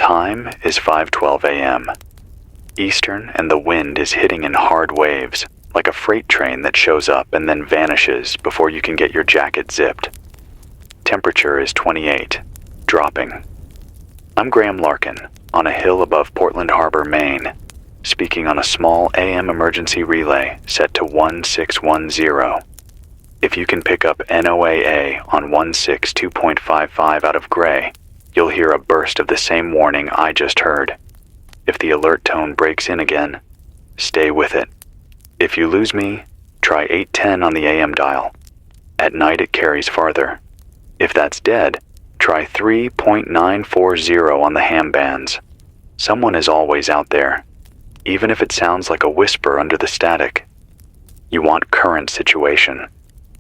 time is 5:12 a.m. Eastern, and the wind is hitting in hard waves, like a freight train that shows up and then vanishes before you can get your jacket zipped. Temperature is 28, dropping. I'm Graham Larkin, on a hill above Portland Harbor, Maine, speaking on a small AM emergency relay set to 1610. If you can pick up NOAA on 162.55 out of Gray, you'll hear a burst of the same warning I just heard. If the alert tone breaks in again, stay with it. If you lose me, try 810 on the AM dial. At night it carries farther. If that's dead, try 3.940 on the ham bands. Someone is always out there, even if it sounds like a whisper under the static. You want current situation.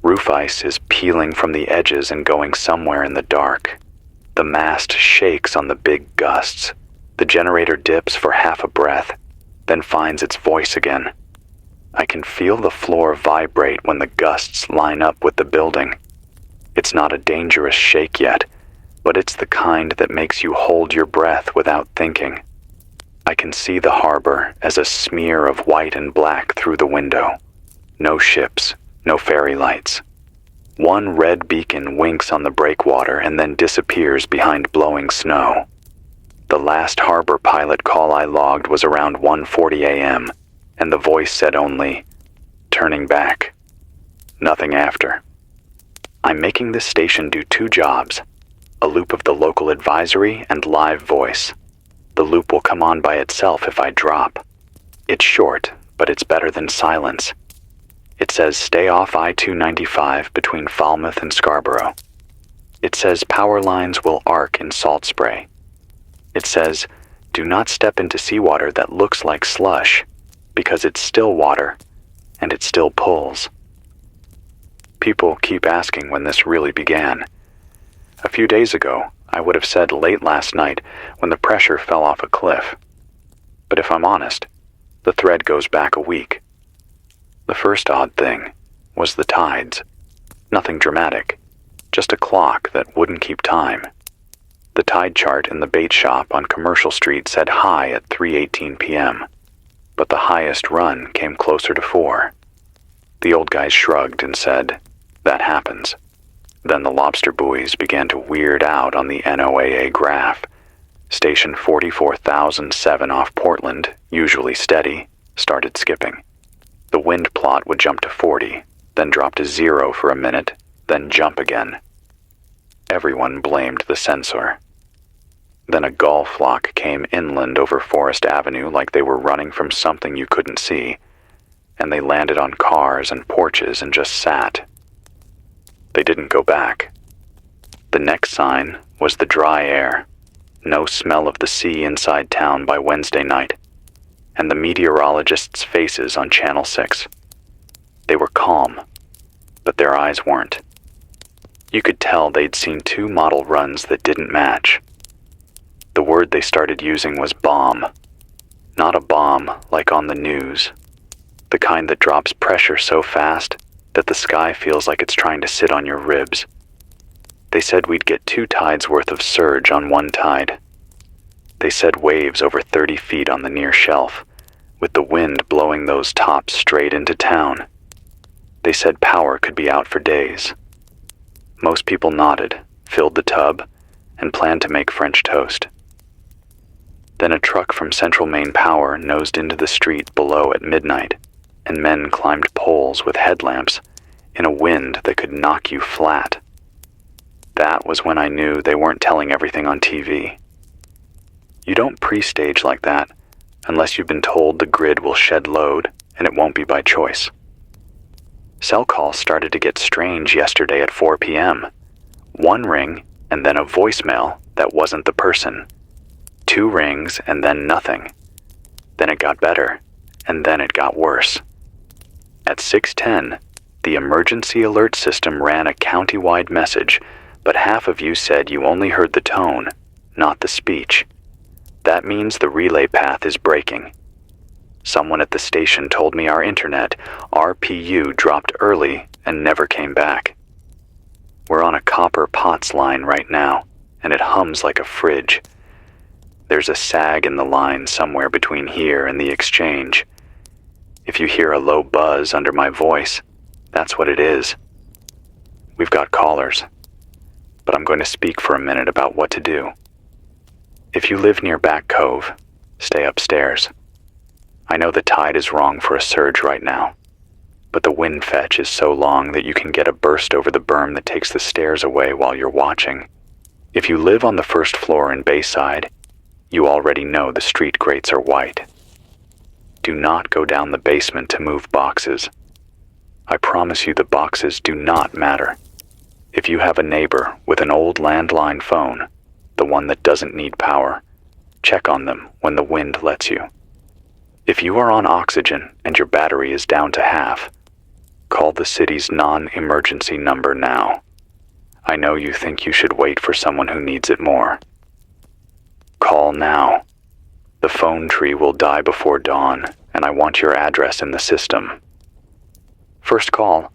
Roof ice is peeling from the edges and going somewhere in the dark. The mast shakes on the big gusts. The generator dips for half a breath, then finds its voice again. I can feel the floor vibrate when the gusts line up with the building. It's not a dangerous shake yet, but it's the kind that makes you hold your breath without thinking. I can see the harbor as a smear of white and black through the window. No ships, no ferry lights. One red beacon winks on the breakwater and then disappears behind blowing snow. The last harbor pilot call I logged was around 1:40 a.m., and the voice said only, "Turning back." Nothing after. I'm making this station do two jobs, a loop of the local advisory and live voice. The loop will come on by itself if I drop. It's short, but it's better than silence. It says stay off I-295 between Falmouth and Scarborough. It says power lines will arc in salt spray. It says do not step into seawater that looks like slush, because it's still water, and it still pulls. People keep asking when this really began. A few days ago, I would have said late last night when the pressure fell off a cliff. But if I'm honest, the thread goes back a week. The first odd thing was the tides. Nothing dramatic, just a clock that wouldn't keep time. The tide chart in the bait shop on Commercial Street said high at 3:18 p.m., but the highest run came closer to 4. The old guy shrugged and said, "That happens." Then the lobster buoys began to weird out on the NOAA graph. Station 44,007 off Portland, usually steady, started skipping. The wind plot would jump to 40, then drop to 0 for a minute, then jump again. Everyone blamed the sensor. Then a gull flock came inland over Forest Avenue like they were running from something you couldn't see, and they landed on cars and porches and just sat. They didn't go back. The next sign was the dry air. No smell of the sea inside town by Wednesday night, and the meteorologists' faces on Channel 6. They were calm, but their eyes weren't. You could tell they'd seen 2 model runs that didn't match. The word they started using was bomb. Not a bomb like on the news. The kind that drops pressure so fast that the sky feels like it's trying to sit on your ribs. They said we'd get 2 tides worth of surge on one tide. They said waves over 30 feet on the near shelf, with the wind blowing those tops straight into town. They said power could be out for days. Most people nodded, filled the tub, and planned to make French toast. Then a truck from Central Maine Power nosed into the street below at midnight, and men climbed poles with headlamps in a wind that could knock you flat. That was when I knew they weren't telling everything on TV. You don't pre-stage like that unless you've been told the grid will shed load and it won't be by choice. Cell calls started to get strange yesterday at 4 p.m. 1 ring and then a voicemail that wasn't the person. 2 rings and then nothing. Then it got better, and then it got worse. At 6:10, the emergency alert system ran a county-wide message, but half of you said you only heard the tone, not the speech. That means the relay path is breaking. Someone at the station told me our internet, RPU, dropped early and never came back. We're on a copper POTS line right now, and it hums like a fridge. There's a sag in the line somewhere between here and the exchange. If you hear a low buzz under my voice, that's what it is. We've got callers, but I'm going to speak for a minute about what to do. If you live near Back Cove, stay upstairs. I know the tide is wrong for a surge right now, but the wind fetch is so long that you can get a burst over the berm that takes the stairs away while you're watching. If you live on the first floor in Bayside, you already know the street grates are white. Do not go down the basement to move boxes. I promise you the boxes do not matter. If you have a neighbor with an old landline phone, the one that doesn't need power, check on them when the wind lets you. If you are on oxygen and your battery is down to half, call the city's non-emergency number now. I know you think you should wait for someone who needs it more. Call now. The phone tree will die before dawn, and I want your address in the system. First call.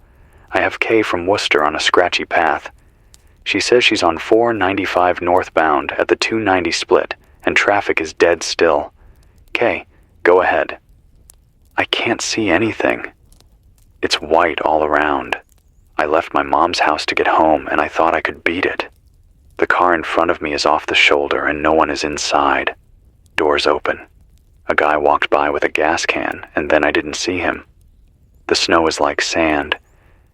I have Kay from Worcester on a scratchy path. She says she's on 495 northbound at the 290 split, and traffic is dead still. Kay, go ahead. I can't see anything. It's white all around. I left my mom's house to get home, and I thought I could beat it. The car in front of me is off the shoulder, and no one is inside. Doors open. A guy walked by with a gas can, and then I didn't see him. The snow is like sand.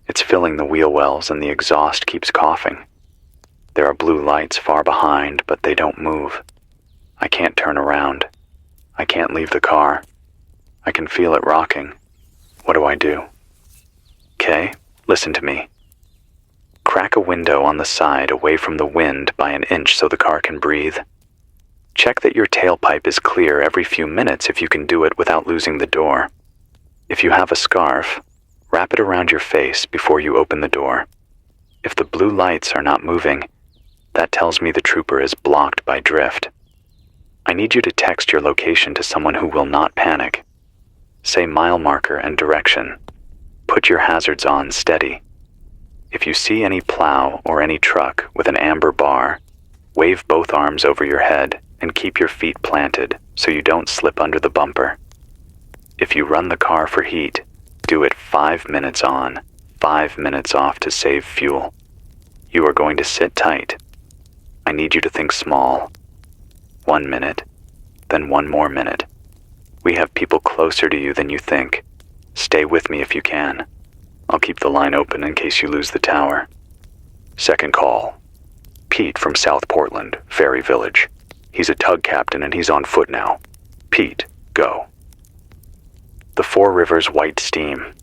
It's filling the wheel wells, and the exhaust keeps coughing. There are blue lights far behind, but they don't move. I can't turn around. I can't leave the car. I can feel it rocking. What do I do? Kay, listen to me. Crack a window on the side away from the wind by an inch so the car can breathe. Check that your tailpipe is clear every few minutes if you can do it without losing the door. If you have a scarf, wrap it around your face before you open the door. If the blue lights are not moving, that tells me the trooper is blocked by drift. I need you to text your location to someone who will not panic. Say mile marker and direction. Put your hazards on steady. If you see any plow or any truck with an amber bar, wave both arms over your head and keep your feet planted so you don't slip under the bumper. If you run the car for heat, do it 5 minutes on, 5 minutes off to save fuel. You are going to sit tight. I need you to think small. 1 minute, then 1 more minute. We have people closer to you than you think. Stay with me if you can. I'll keep the line open in case you lose the tower. Second call. Pete from South Portland, Ferry Village. He's a tug captain and he's on foot now. Pete, go. The Four Rivers white steam.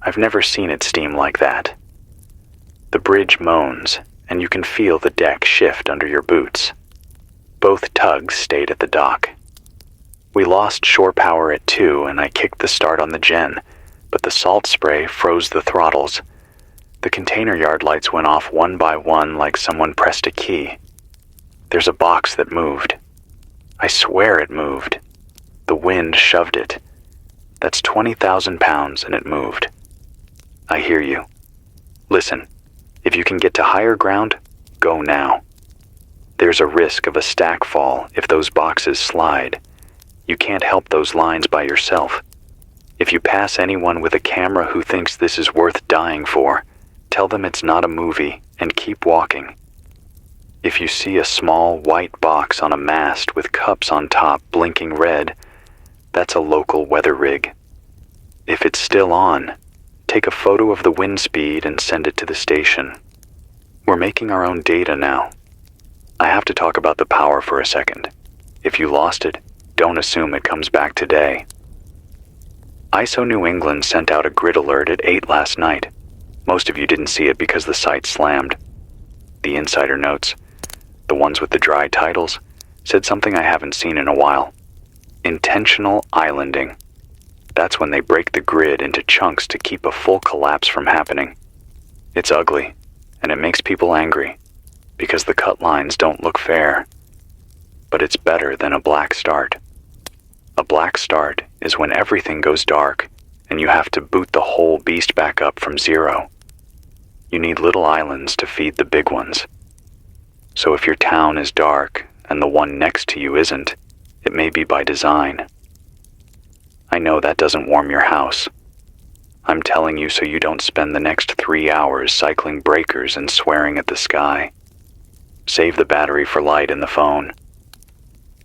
I've never seen it steam like that. The bridge moans, and you can feel the deck shift under your boots. Both tugs stayed at the dock. We lost shore power at 2, and I kicked the start on the gen, but the salt spray froze the throttles. The container yard lights went off one by one like someone pressed a key. There's a box that moved. I swear it moved. The wind shoved it. That's 20,000 pounds, and it moved. I hear you. Listen, if you can get to higher ground, go now. There's a risk of a stack fall if those boxes slide. You can't help those lines by yourself. If you pass anyone with a camera who thinks this is worth dying for, tell them it's not a movie and keep walking. If you see a small white box on a mast with cups on top blinking red, that's a local weather rig. If it's still on, take a photo of the wind speed and send it to the station. We're making our own data now. I have to talk about the power for a second. If you lost it, don't assume it comes back today. ISO New England sent out a grid alert at 8 last night. Most of you didn't see it because the site slammed. The insider notes, the ones with the dry titles, said something I haven't seen in a while. Intentional islanding. That's when they break the grid into chunks to keep a full collapse from happening. It's ugly, and it makes people angry, because the cut lines don't look fair. But it's better than a black start. A black start is when everything goes dark, and you have to boot the whole beast back up from zero. You need little islands to feed the big ones. So if your town is dark, and the one next to you isn't, it may be by design. I know that doesn't warm your house. I'm telling you so you don't spend the next 3 hours cycling breakers and swearing at the sky. Save the battery for light in the phone.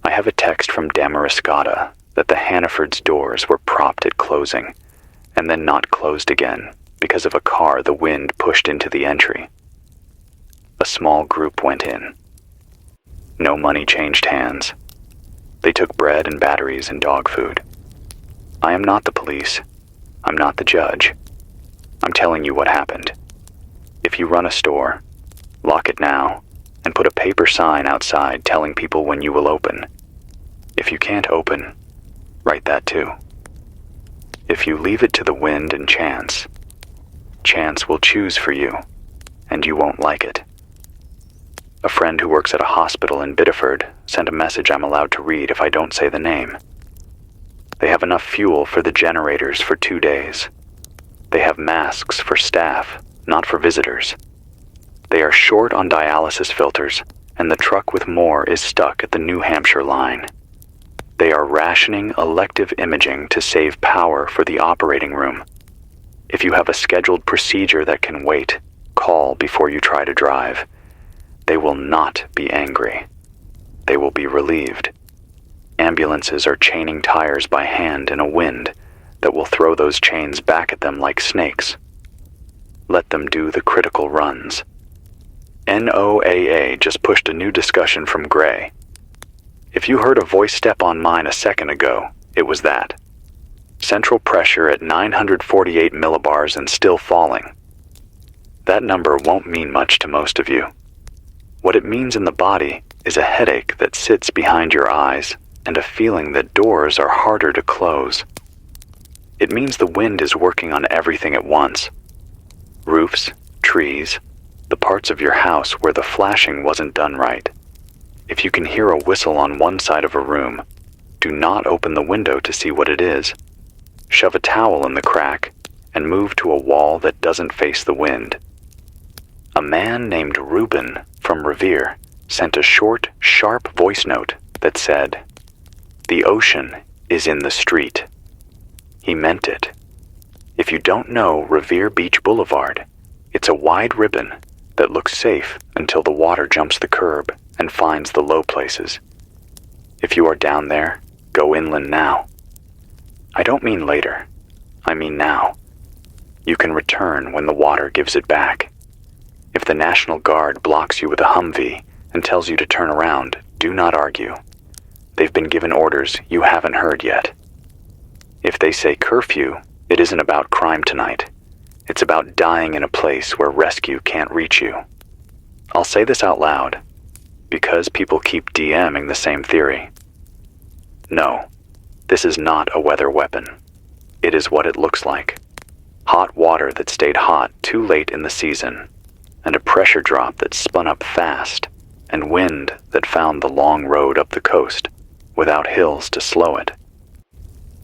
I have a text from Damariscotta that the Hannaford's doors were propped at closing, and then not closed again because of a car the wind pushed into the entry. A small group went in. No money changed hands. They took bread and batteries and dog food. I am not the police. I'm not the judge. I'm telling you what happened. If you run a store, lock it now and put a paper sign outside telling people when you will open. If you can't open, write that too. If you leave it to the wind and chance, chance will choose for you, and you won't like it. A friend who works at a hospital in Biddeford sent a message I'm allowed to read if I don't say the name. They have enough fuel for the generators for 2 days. They have masks for staff, not for visitors. They are short on dialysis filters, and the truck with more is stuck at the New Hampshire line. They are rationing elective imaging to save power for the operating room. If you have a scheduled procedure that can wait, call before you try to drive. They will not be angry. They will be relieved. Ambulances are chaining tires by hand in a wind that will throw those chains back at them like snakes. Let them do the critical runs. NOAA just pushed a new discussion from Gray. If you heard a voice step on mine a second ago, it was that. Central pressure at 948 millibars and still falling. That number won't mean much to most of you. What it means in the body is a headache that sits behind your eyes and a feeling that doors are harder to close. It means the wind is working on everything at once. Roofs, trees, the parts of your house where the flashing wasn't done right. If you can hear a whistle on one side of a room, do not open the window to see what it is. Shove a towel in the crack and move to a wall that doesn't face the wind. A man named Reuben from Revere sent a short, sharp voice note that said, "The ocean is in the street." He meant it. If you don't know Revere Beach Boulevard, it's a wide ribbon that looks safe until the water jumps the curb and finds the low places. If you are down there, go inland now. I don't mean later. I mean now. You can return when the water gives it back. If the National Guard blocks you with a Humvee and tells you to turn around, do not argue. They've been given orders you haven't heard yet. If they say curfew, it isn't about crime tonight. It's about dying in a place where rescue can't reach you. I'll say this out loud, because people keep DMing the same theory. No, this is not a weather weapon. It is what it looks like. Hot water that stayed hot too late in the season, and a pressure drop that spun up fast, and wind that found the long road up the coast without hills to slow it.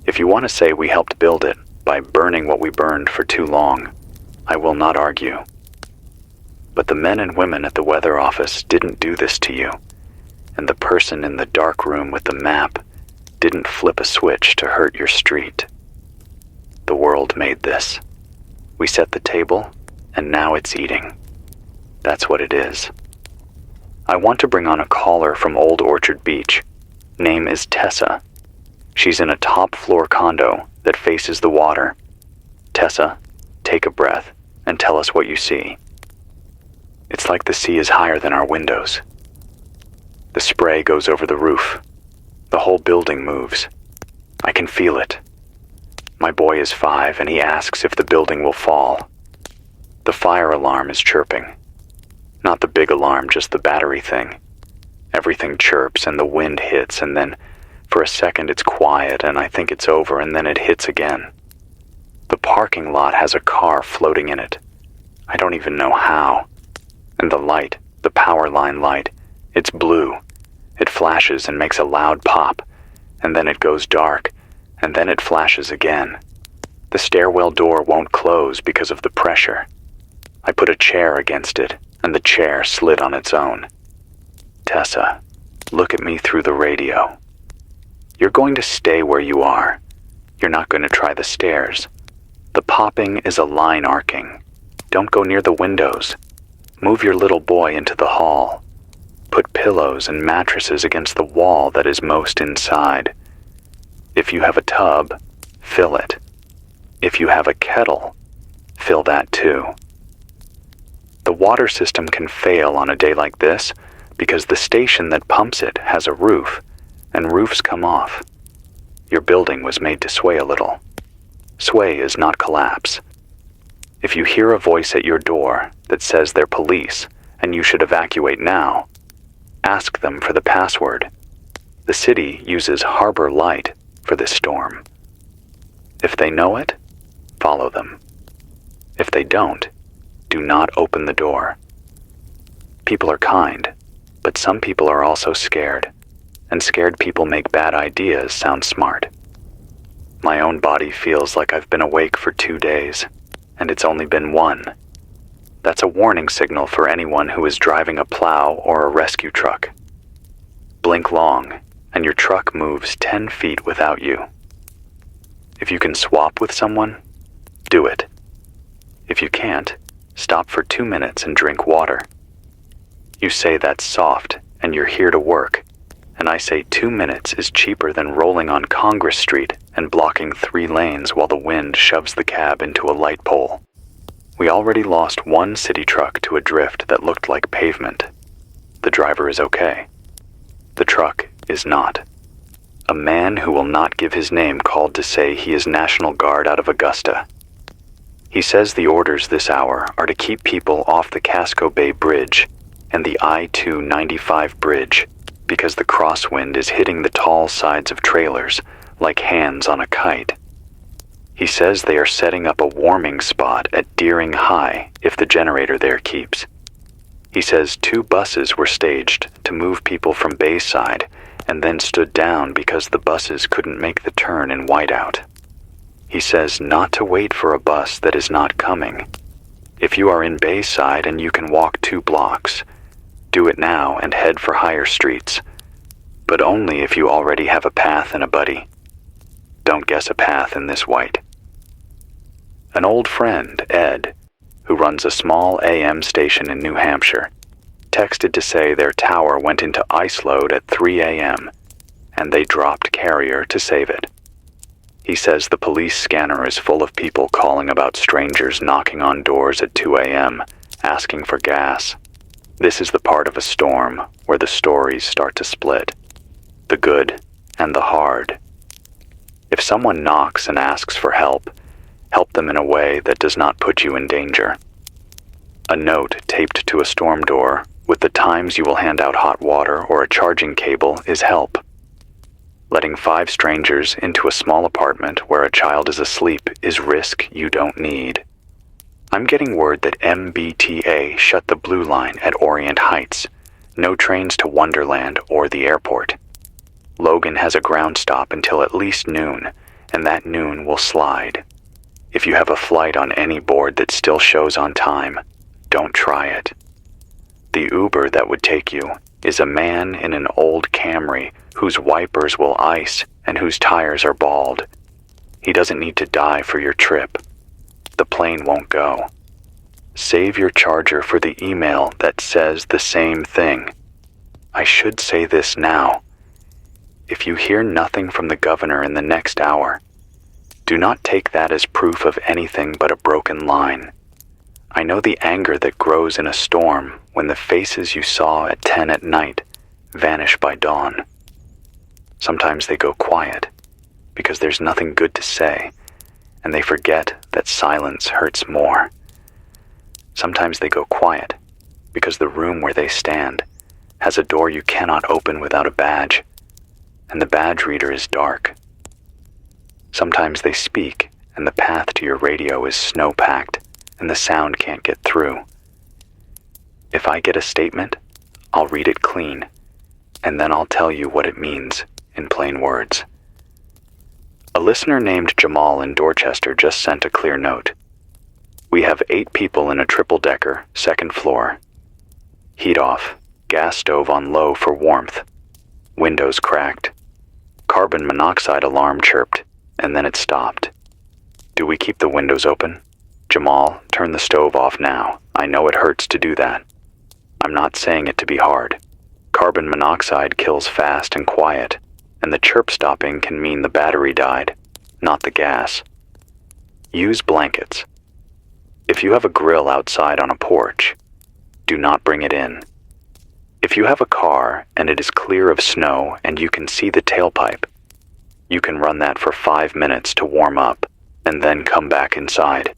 If you want to say we helped build it by burning what we burned for too long, I will not argue. But the men and women at the weather office didn't do this to you, and the person in the dark room with the map didn't flip a switch to hurt your street. The world made this. We set the table, and now it's eating. That's what it is. I want to bring on a caller from Old Orchard Beach. Name is Tessa. She's in a top-floor condo that faces the water. Tessa, take a breath and tell us what you see. It's like the sea is higher than our windows. The spray goes over the roof. The whole building moves. I can feel it. My boy is 5 and he asks if the building will fall. The fire alarm is chirping. Not the big alarm, just the battery thing. Everything chirps and the wind hits, and then for a second it's quiet and I think it's over, and then it hits again. The parking lot has a car floating in it. I don't even know how. And the light, the power line light, it's blue. It flashes and makes a loud pop, and then it goes dark, and then it flashes again. The stairwell door won't close because of the pressure. I put a chair against it, and the chair slid on its own. Tessa, look at me through the radio. You're going to stay where you are. You're not going to try the stairs. The popping is a line arcing. Don't go near the windows. Move your little boy into the hall. Put pillows and mattresses against the wall that is most inside. If you have a tub, fill it. If you have a kettle, fill that too. The water system can fail on a day like this because the station that pumps it has a roof, and roofs come off. Your building was made to sway a little. Sway is not collapse. If you hear a voice at your door that says they're police and you should evacuate now, ask them for the password. The city uses Harbor Light for this storm. If they know it, follow them. If they don't, do not open the door. People are kind, but some people are also scared, and scared people make bad ideas sound smart. My own body feels like I've been awake for 2 days, and it's only been 1. That's a warning signal for anyone who is driving a plow or a rescue truck. Blink long, and your truck moves 10 feet without you. If you can swap with someone, do it. If you can't, stop for 2 minutes and drink water. You say that's soft, and you're here to work, and I say 2 minutes is cheaper than rolling on Congress Street and blocking 3 lanes while the wind shoves the cab into a light pole. We already lost 1 city truck to a drift that looked like pavement. The driver is okay. The truck is not. A man who will not give his name called to say he is National Guard out of Augusta. He says the orders this hour are to keep people off the Casco Bay Bridge and the I-295 bridge because the crosswind is hitting the tall sides of trailers like hands on a kite. He says they are setting up a warming spot at Deering High if the generator there keeps. He says 2 buses were staged to move people from Bayside and then stood down because the buses couldn't make the turn in whiteout. He says not to wait for a bus that is not coming. If you are in Bayside and you can walk 2 blocks, do it now and head for higher streets, but only if you already have a path and a buddy. Don't guess a path in this white. An old friend, Ed, who runs a small AM station in New Hampshire, texted to say their tower went into ice load at 3 a.m. and they dropped carrier to save it. He says the police scanner is full of people calling about strangers knocking on doors at 2 a.m., asking for gas. This is the part of a storm where the stories start to split. The good and the hard. If someone knocks and asks for help, help them in a way that does not put you in danger. A note taped to a storm door with the times you will hand out hot water or a charging cable is help. Letting 5 strangers into a small apartment where a child is asleep is risk you don't need. I'm getting word that MBTA shut the Blue Line at Orient Heights. No trains to Wonderland or the airport. Logan has a ground stop until at least noon, and that noon will slide. If you have a flight on any board that still shows on time, don't try it. The Uber that would take you is a man in an old Camry whose wipers will ice and whose tires are bald. He doesn't need to die for your trip. The plane won't go. Save your charger for the email that says the same thing. I should say this now. If you hear nothing from the governor in the next hour, do not take that as proof of anything but a broken line. I know the anger that grows in a storm when the faces you saw at 10 at night vanish by dawn. Sometimes they go quiet because there's nothing good to say, and they forget that silence hurts more. Sometimes they go quiet because the room where they stand has a door you cannot open without a badge, and the badge reader is dark. Sometimes they speak, and the path to your radio is snow-packed, and the sound can't get through. If I get a statement, I'll read it clean, and then I'll tell you what it means in plain words. A listener named Jamal in Dorchester just sent a clear note. We have 8 people in a triple-decker, 2nd floor. Heat off, gas stove on low for warmth. Windows cracked. Carbon monoxide alarm chirped, and then it stopped. Do we keep the windows open? Jamal, turn the stove off now. I know it hurts to do that. I'm not saying it to be hard. Carbon monoxide kills fast and quiet, and the chirp stopping can mean the battery died, not the gas. Use blankets. If you have a grill outside on a porch, do not bring it in. If you have a car and it is clear of snow and you can see the tailpipe, you can run that for 5 minutes to warm up and then come back inside.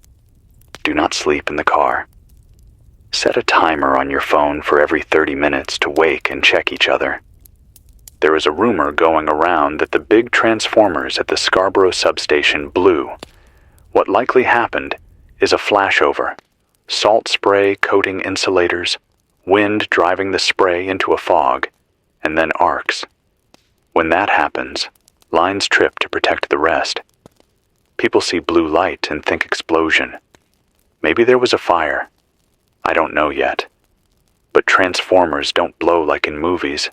Do not sleep in the car. Set a timer on your phone for every 30 minutes to wake and check each other. There is a rumor going around that the big transformers at the Scarborough substation blew. What likely happened is a flashover, salt spray coating insulators, wind driving the spray into a fog, and then arcs. When that happens, lines trip to protect the rest. People see blue light and think explosion. Maybe there was a fire. I don't know yet. But transformers don't blow like in movies.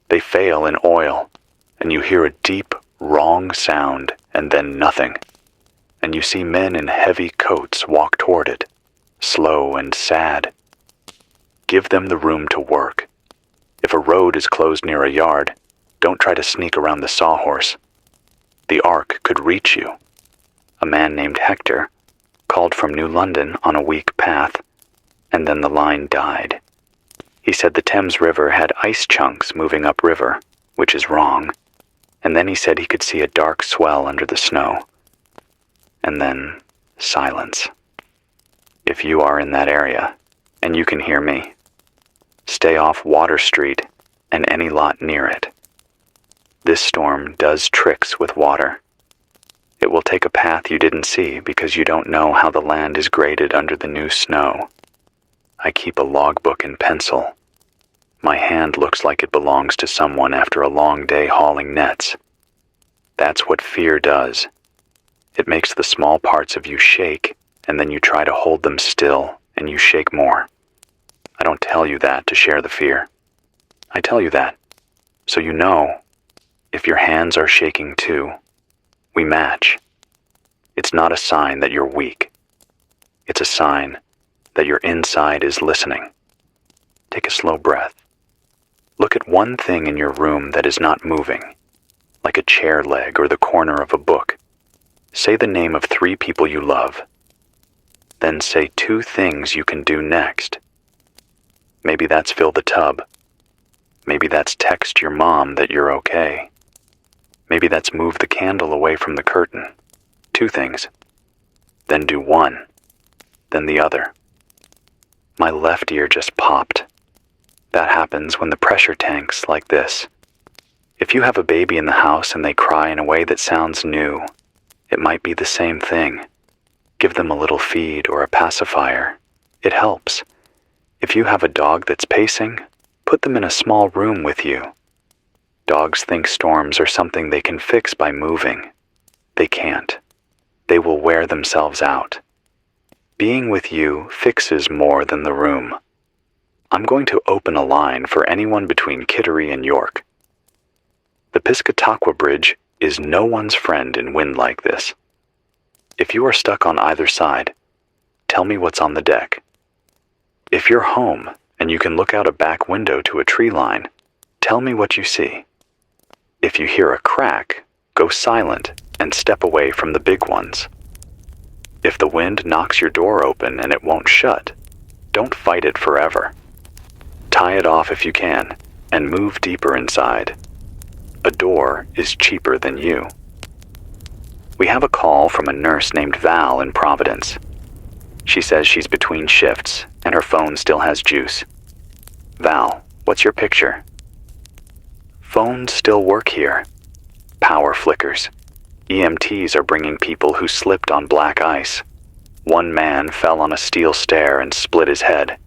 They fail in oil, and you hear a deep, wrong sound and then nothing. And you see men in heavy coats walk toward it, slow and sad. Give them the room to work. If a road is closed near a yard, don't try to sneak around the sawhorse. The arc could reach you. A man named Hector called from New London on a weak path, and then the line died. He said the Thames River had ice chunks moving upriver, which is wrong, and then he said he could see a dark swell under the snow. And then silence. If you are in that area, and you can hear me, stay off Water Street and any lot near it. This storm does tricks with water. It will take a path you didn't see because you don't know how the land is graded under the new snow. I keep a logbook in pencil. My hand looks like it belongs to someone after a long day hauling nets. That's what fear does. It makes the small parts of you shake, and then you try to hold them still, and you shake more. I don't tell you that to share the fear. I tell you that so you know, if your hands are shaking too, we match. It's not a sign that you're weak. It's a sign that your inside is listening. Take a slow breath. Look at one thing in your room that is not moving, like a chair leg or the corner of a book. Say the name of 3 people you love. Then say 2 things you can do next. Maybe that's fill the tub. Maybe that's text your mom that you're okay. Maybe that's move the candle away from the curtain. 2 things. Then do 1. Then the other. My left ear just popped. That happens when the pressure tanks like this. If you have a baby in the house and they cry in a way that sounds new, it might be the same thing. Give them a little feed or a pacifier. It helps. If you have a dog that's pacing, put them in a small room with you. Dogs think storms are something they can fix by moving. They can't. They will wear themselves out. Being with you fixes more than the room. I'm going to open a line for anyone between Kittery and York. The Piscataqua Bridge is no one's friend in wind like this. If you are stuck on either side, tell me what's on the deck. If you're home and you can look out a back window to a tree line, tell me what you see. If you hear a crack, go silent and step away from the big ones. If the wind knocks your door open and it won't shut, don't fight it forever. Tie it off if you can, and move deeper inside. A door is cheaper than you. We have a call from a nurse named Val in Providence. She says she's between shifts, and her phone still has juice. Val, what's your picture? Phones still work here. Power flickers. EMTs are bringing people who slipped on black ice. One man fell on a steel stair and split his head.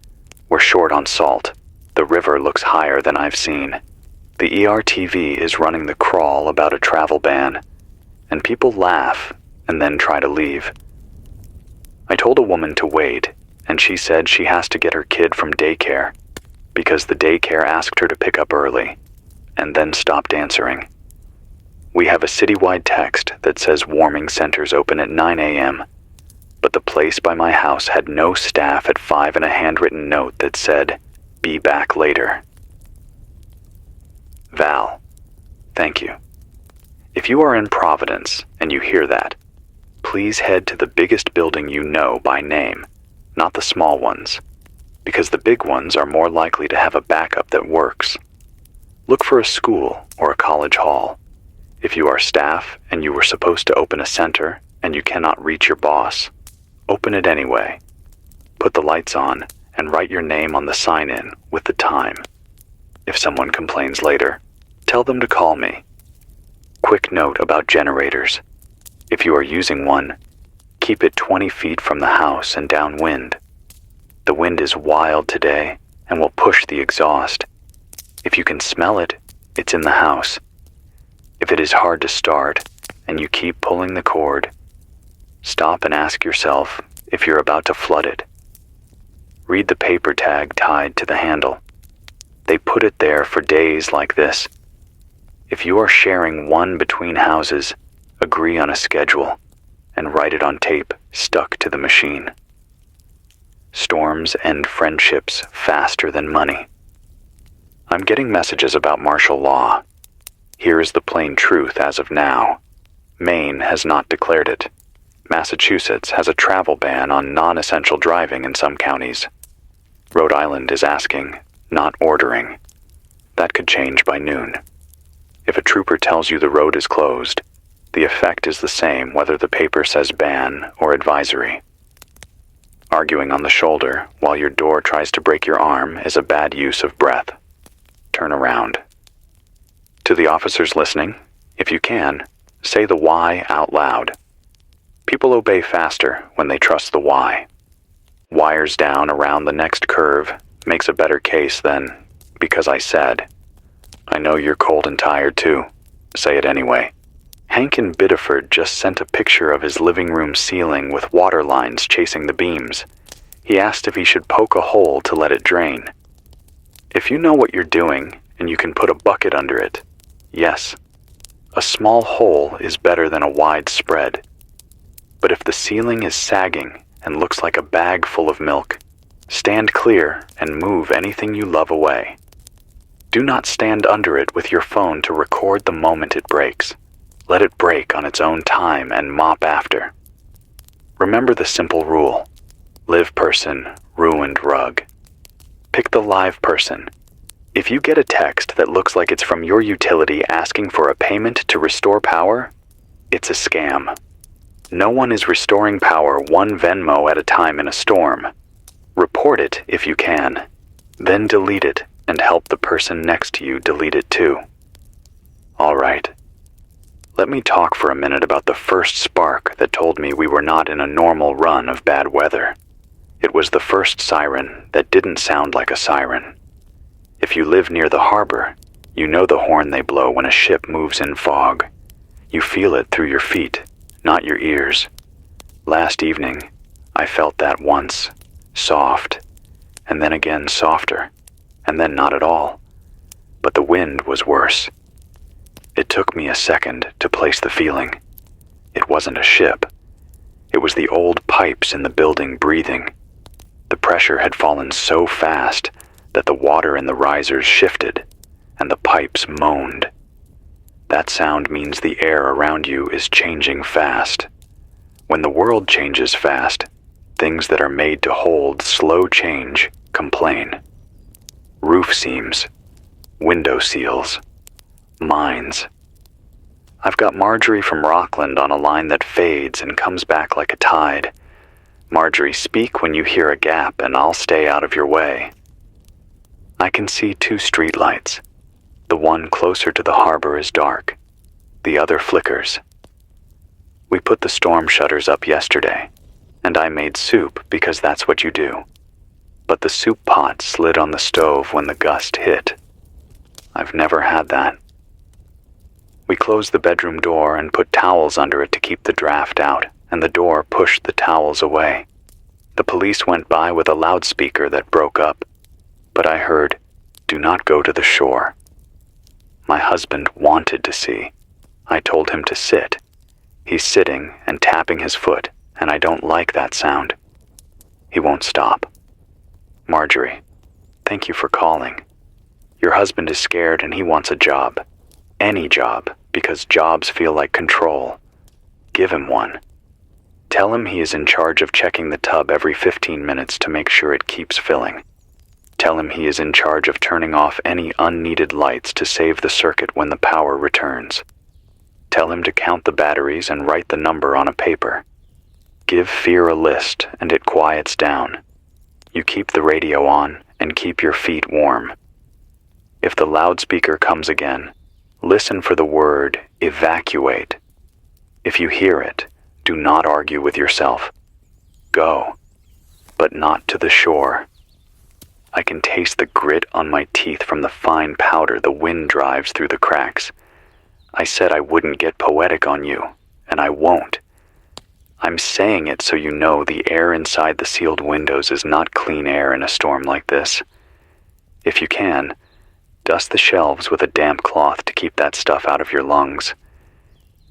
We're short on salt. The river looks higher than I've seen. The ERTV is running the crawl about a travel ban, and people laugh and then try to leave. I told a woman to wait, and she said she has to get her kid from daycare because the daycare asked her to pick up early, and then stopped answering. We have a citywide text that says warming centers open at 9 a.m., but the place by my house had no staff at 5 and a handwritten note that said, "Be back later." Val, thank you. If you are in Providence and you hear that, please head to the biggest building you know by name, not the small ones, because the big ones are more likely to have a backup that works. Look for a school or a college hall. If you are staff and you were supposed to open a center and you cannot reach your boss, open it anyway. Put the lights on and write your name on the sign-in with the time. If someone complains later, tell them to call me. Quick note about generators. If you are using one, keep it 20 feet from the house and downwind. The wind is wild today and will push the exhaust. If you can smell it, it's in the house. If it is hard to start and you keep pulling the cord, stop and ask yourself if you're about to flood it. Read the paper tag tied to the handle. They put it there for days like this. If you are sharing one between houses, agree on a schedule and write it on tape stuck to the machine. Storms end friendships faster than money. I'm getting messages about martial law. Here is the plain truth as of now. Maine has not declared it. Massachusetts has a travel ban on non-essential driving in some counties. Rhode Island is asking, not ordering. That could change by noon. If a trooper tells you the road is closed, the effect is the same whether the paper says ban or advisory. Arguing on the shoulder while your door tries to break your arm is a bad use of breath. Turn around. To the officers listening, if you can, say the why out loud. People obey faster when they trust the why. Wires down around the next curve makes a better case than, because I said. I know you're cold and tired too. Say it anyway. Hank in Biddeford just sent a picture of his living room ceiling with water lines chasing the beams. He asked if he should poke a hole to let it drain. If you know what you're doing and you can put a bucket under it, yes, a small hole is better than a wide spread. But if the ceiling is sagging and looks like a bag full of milk, stand clear and move anything you love away. Do not stand under it with your phone to record the moment it breaks. Let it break on its own time and mop after. Remember the simple rule. Live person, ruined rug. Pick the live person. If you get a text that looks like it's from your utility asking for a payment to restore power, it's a scam. No one is restoring power one Venmo at a time in a storm. Report it if you can. Then delete it and help the person next to you delete it too. All right. Let me talk for a minute about the first spark that told me we were not in a normal run of bad weather. It was the first siren that didn't sound like a siren. If you live near the harbor, you know the horn they blow when a ship moves in fog. You feel it through your feet, not your ears. Last evening, I felt that once, soft, and then again softer, and then not at all. But the wind was worse. It took me a second to place the feeling. It wasn't a ship. It was the old pipes in the building breathing. The pressure had fallen so fast that the water in the risers shifted, and the pipes moaned. That sound means the air around you is changing fast. When the world changes fast, things that are made to hold slow change complain. Roof seams, window seals, mines. I've got Marjorie from Rockland on a line that fades and comes back like a tide. Marjorie, speak when you hear a gap and I'll stay out of your way. I can see 2 streetlights. The one closer to the harbor is dark. The other flickers. We put the storm shutters up yesterday, and I made soup because that's what you do. But the soup pot slid on the stove when the gust hit. I've never had that. We closed the bedroom door and put towels under it to keep the draft out, and the door pushed the towels away. The police went by with a loudspeaker that broke up, but I heard, "Do not go to the shore." My husband wanted to see. I told him to sit. He's sitting and tapping his foot, and I don't like that sound. He won't stop. Marjorie, thank you for calling. Your husband is scared and he wants a job. Any job, because jobs feel like control. Give him one. Tell him he is in charge of checking the tub every 15 minutes to make sure it keeps filling. Tell him he is in charge of turning off any unneeded lights to save the circuit when the power returns. Tell him to count the batteries and write the number on a paper. Give fear a list and it quiets down. You keep the radio on and keep your feet warm. If the loudspeaker comes again, listen for the word evacuate. If you hear it, do not argue with yourself. Go, but not to the shore. I can taste the grit on my teeth from the fine powder the wind drives through the cracks. I said I wouldn't get poetic on you, and I won't. I'm saying it so you know the air inside the sealed windows is not clean air in a storm like this. If you can, dust the shelves with a damp cloth to keep that stuff out of your lungs.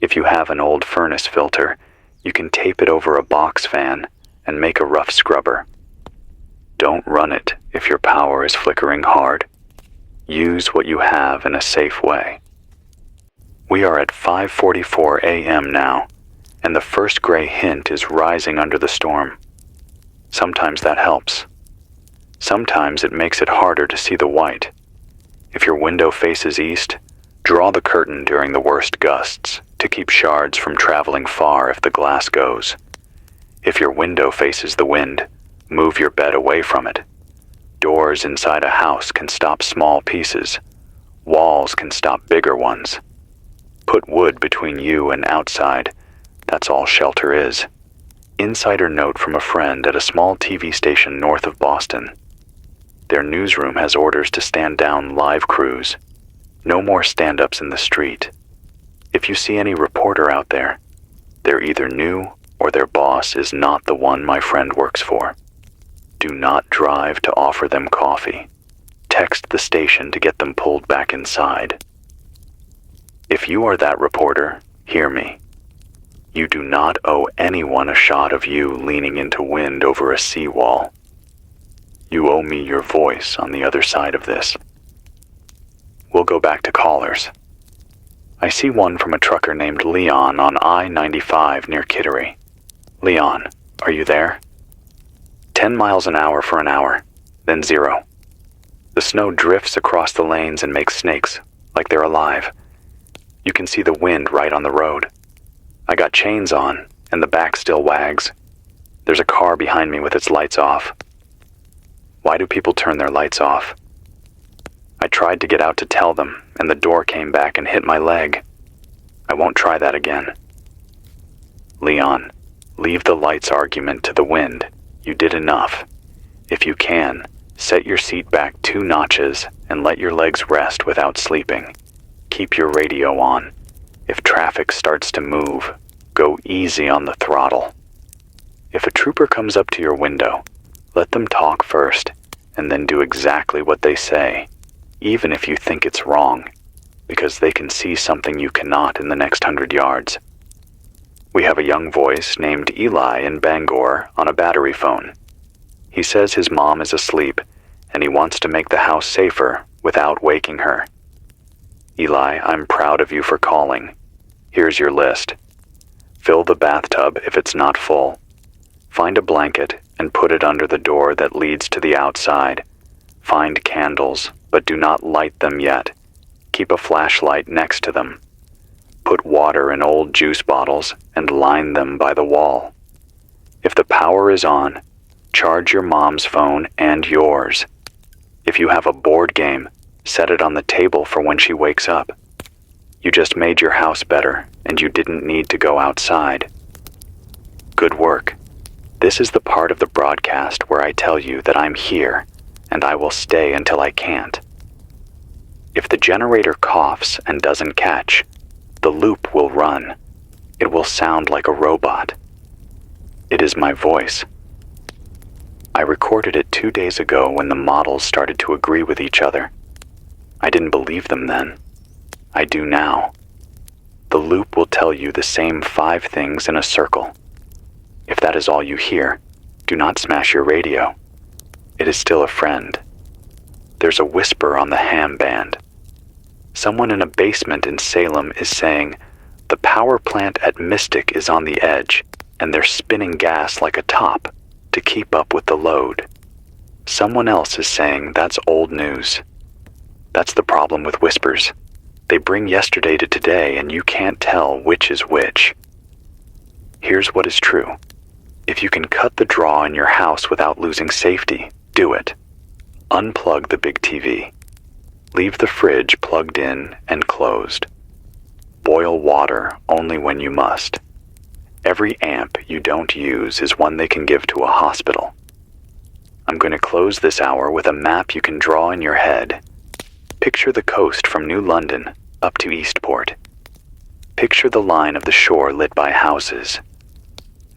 If you have an old furnace filter, you can tape it over a box fan and make a rough scrubber. Don't run it if your power is flickering hard. Use what you have in a safe way. We are at 5:44 a.m. now, and the first gray hint is rising under the storm. Sometimes that helps. Sometimes it makes it harder to see the white. If your window faces east, draw the curtain during the worst gusts to keep shards from traveling far if the glass goes. If your window faces the wind, move your bed away from it. Doors inside a house can stop small pieces. Walls can stop bigger ones. Put wood between you and outside. That's all shelter is. Insider note from a friend at a small TV station north of Boston. Their newsroom has orders to stand down live crews. No more stand-ups in the street. If you see any reporter out there, they're either new or their boss is not the one my friend works for. Do not drive to offer them coffee. Text the station to get them pulled back inside. If you are that reporter, hear me. You do not owe anyone a shot of you leaning into wind over a seawall. You owe me your voice on the other side of this. We'll go back to callers. I see one from a trucker named Leon on I-95 near Kittery. Leon, are you there? 10 miles an hour for an hour, then 0. The snow drifts across the lanes and makes snakes, like they're alive. You can see the wind right on the road. I got chains on, and the back still wags. There's a car behind me with its lights off. Why do people turn their lights off? I tried to get out to tell them, and the door came back and hit my leg. I won't try that again. Leon, leave the lights argument to the wind. You did enough. If you can, set your seat back 2 notches and let your legs rest without sleeping. Keep your radio on. If traffic starts to move, go easy on the throttle. If a trooper comes up to your window, let them talk first, and then do exactly what they say, even if you think it's wrong, because they can see something you cannot in the next 100 yards. We have a young voice named Eli in Bangor on a battery phone. He says his mom is asleep, and he wants to make the house safer without waking her. Eli, I'm proud of you for calling. Here's your list. Fill the bathtub if it's not full. Find a blanket and put it under the door that leads to the outside. Find candles, but do not light them yet. Keep a flashlight next to them. Put water in old juice bottles and line them by the wall. If the power is on, charge your mom's phone and yours. If you have a board game, set it on the table for when she wakes up. You just made your house better, and you didn't need to go outside. Good work. This is the part of the broadcast where I tell you that I'm here, and I will stay until I can't. If the generator coughs and doesn't catch, the loop will run. It will sound like a robot. It is my voice. I recorded it 2 days ago when the models started to agree with each other. I didn't believe them then. I do now. The loop will tell you the same 5 things in a circle. If that is all you hear, do not smash your radio. It is still a friend. There's a whisper on the ham band. Someone in a basement in Salem is saying, the power plant at Mystic is on the edge, and they're spinning gas like a top to keep up with the load. Someone else is saying that's old news. That's the problem with whispers. They bring yesterday to today, and you can't tell which is which. Here's what is true. If you can cut the draw in your house without losing safety, do it. Unplug the big TV. Leave the fridge plugged in and closed. Boil water only when you must. Every amp you don't use is one they can give to a hospital. I'm going to close this hour with a map you can draw in your head. Picture the coast from New London up to Eastport. Picture the line of the shore lit by houses.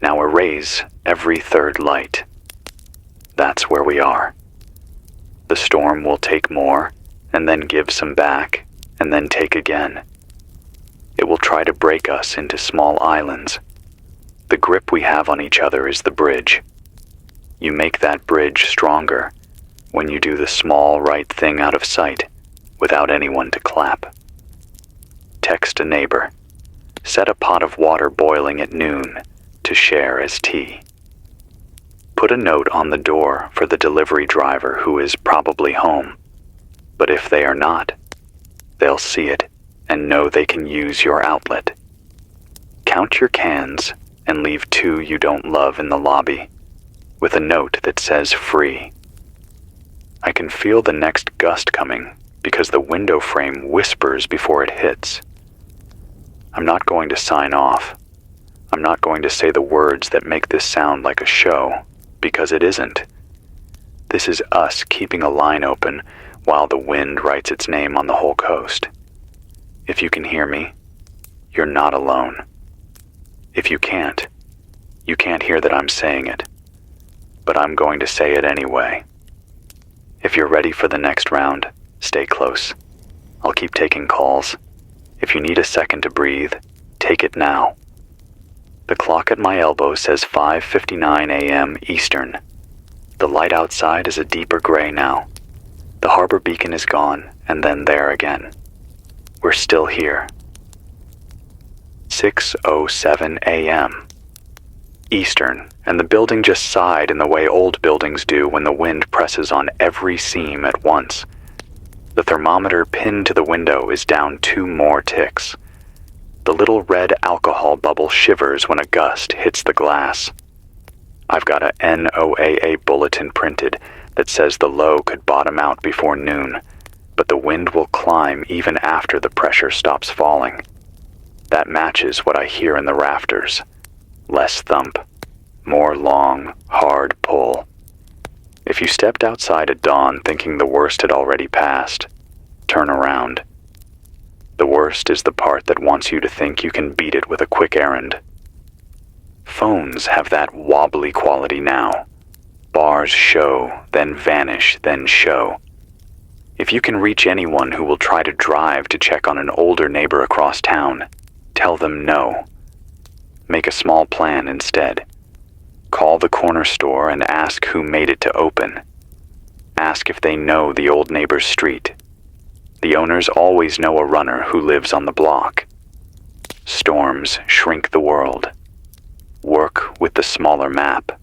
Now erase every third light. That's where we are. The storm will take more, and then give some back, and then take again. It will try to break us into small islands. The grip we have on each other is the bridge. You make that bridge stronger when you do the small right thing out of sight without anyone to clap. Text a neighbor. Set a pot of water boiling at noon to share as tea. Put a note on the door for the delivery driver who is probably home. But if they are not, they'll see it and know they can use your outlet. Count your cans and leave 2 you don't love in the lobby with a note that says free. I can feel the next gust coming because the window frame whispers before it hits. I'm not going to sign off. I'm not going to say the words that make this sound like a show, because it isn't. This is us keeping a line open while the wind writes its name on the whole coast. If you can hear me, you're not alone. If you can't hear that I'm saying it, but I'm going to say it anyway. If you're ready for the next round, stay close. I'll keep taking calls. If you need a second to breathe, take it now. The clock at my elbow says 5:59 a.m. Eastern. The light outside is a deeper gray now. The harbor beacon is gone, and then there again. We're still here. 6:07 a.m. Eastern, and the building just sighed in the way old buildings do when the wind presses on every seam at once. The thermometer pinned to the window is down 2 more ticks. The little red alcohol bubble shivers when a gust hits the glass. I've got a NOAA bulletin printed that says the low could bottom out before noon, but the wind will climb even after the pressure stops falling. That matches what I hear in the rafters. Less thump, more long, hard pull. If you stepped outside at dawn thinking the worst had already passed, turn around. The worst is the part that wants you to think you can beat it with a quick errand. Phones have that wobbly quality now. Bars show, then vanish, then show. If you can reach anyone who will try to drive to check on an older neighbor across town, tell them no. Make a small plan instead. Call the corner store and ask who made it to open. Ask if they know the old neighbor's street. The owners always know a runner who lives on the block. Storms shrink the world. Work with the smaller map.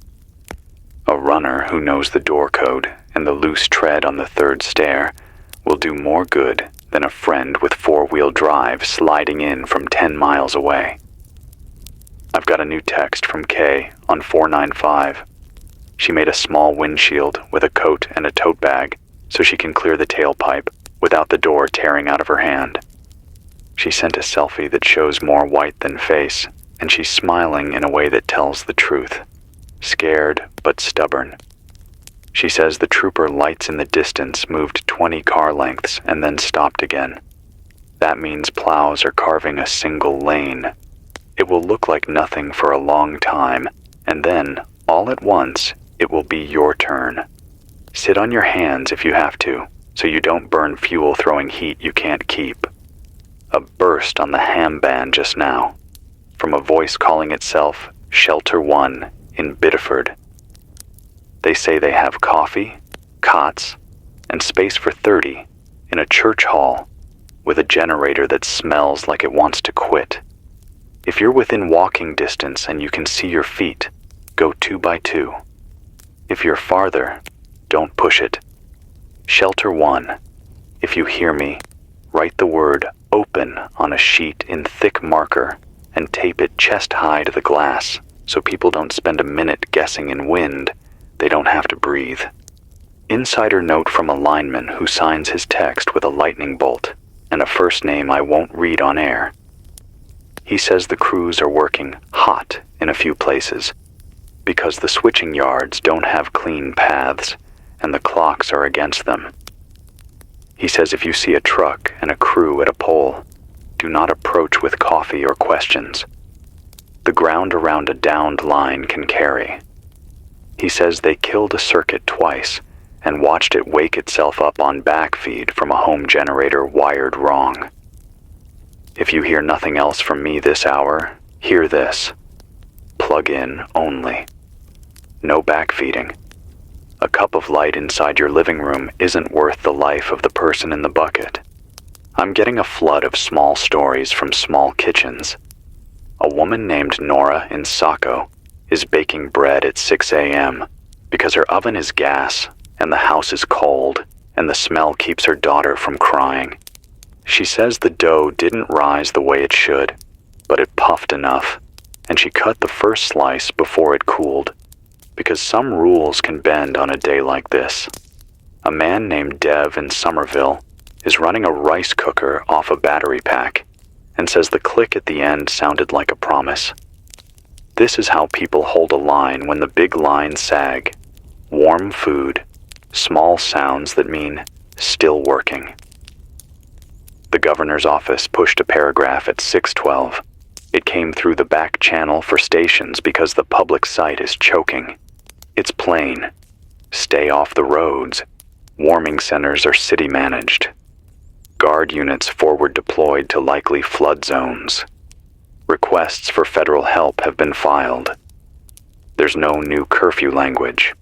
A runner who knows the door code and the loose tread on the 3rd stair will do more good than a friend with 4-wheel drive sliding in from 10 miles away. I've got a new text from Kay on 495. She made a small windshield with a coat and a tote bag so she can clear the tailpipe without the door tearing out of her hand. She sent a selfie that shows more white than face, and she's smiling in a way that tells the truth. Scared but stubborn. She says the trooper lights in the distance moved 20 car lengths and then stopped again. That means plows are carving a single lane. It will look like nothing for a long time, and then, all at once, it will be your turn. Sit on your hands if you have to, so you don't burn fuel throwing heat you can't keep. A burst on the ham band just now, from a voice calling itself Shelter 1 in Biddeford. They say they have coffee, cots, and space for 30 in a church hall with a generator that smells like it wants to quit. If you're within walking distance and you can see your feet, go 2 by 2. If you're farther, don't push it. Shelter 1, if you hear me, write the word open on a sheet in thick marker and tape it chest high to the glass so people don't spend a minute guessing in wind. They don't have to breathe. Insider note from a lineman who signs his text with a lightning bolt and a first name I won't read on air. He says the crews are working hot in a few places because the switching yards don't have clean paths and the clocks are against them. He says if you see a truck and a crew at a pole, do not approach with coffee or questions. The ground around a downed line can carry. He says they killed a circuit twice and watched it wake itself up on backfeed from a home generator wired wrong. If you hear nothing else from me this hour, hear this. Plug in only. No backfeeding. A cup of light inside your living room isn't worth the life of the person in the bucket. I'm getting a flood of small stories from small kitchens. A woman named Nora in Saco is baking bread at 6 a.m. because her oven is gas and the house is cold and the smell keeps her daughter from crying. She says the dough didn't rise the way it should, but it puffed enough, and she cut the first slice before it cooled, because some rules can bend on a day like this. A man named Dev in Somerville is running a rice cooker off a battery pack and says the click at the end sounded like a promise. This is how people hold a line when the big lines sag. Warm food, small sounds that mean still working. The governor's office pushed a paragraph at 6:12. It came through the back channel for stations because the public site is choking. It's plain. Stay off the roads. Warming centers are city managed. Guard units forward deployed to likely flood zones. Requests for federal help have been filed. There's no new curfew language.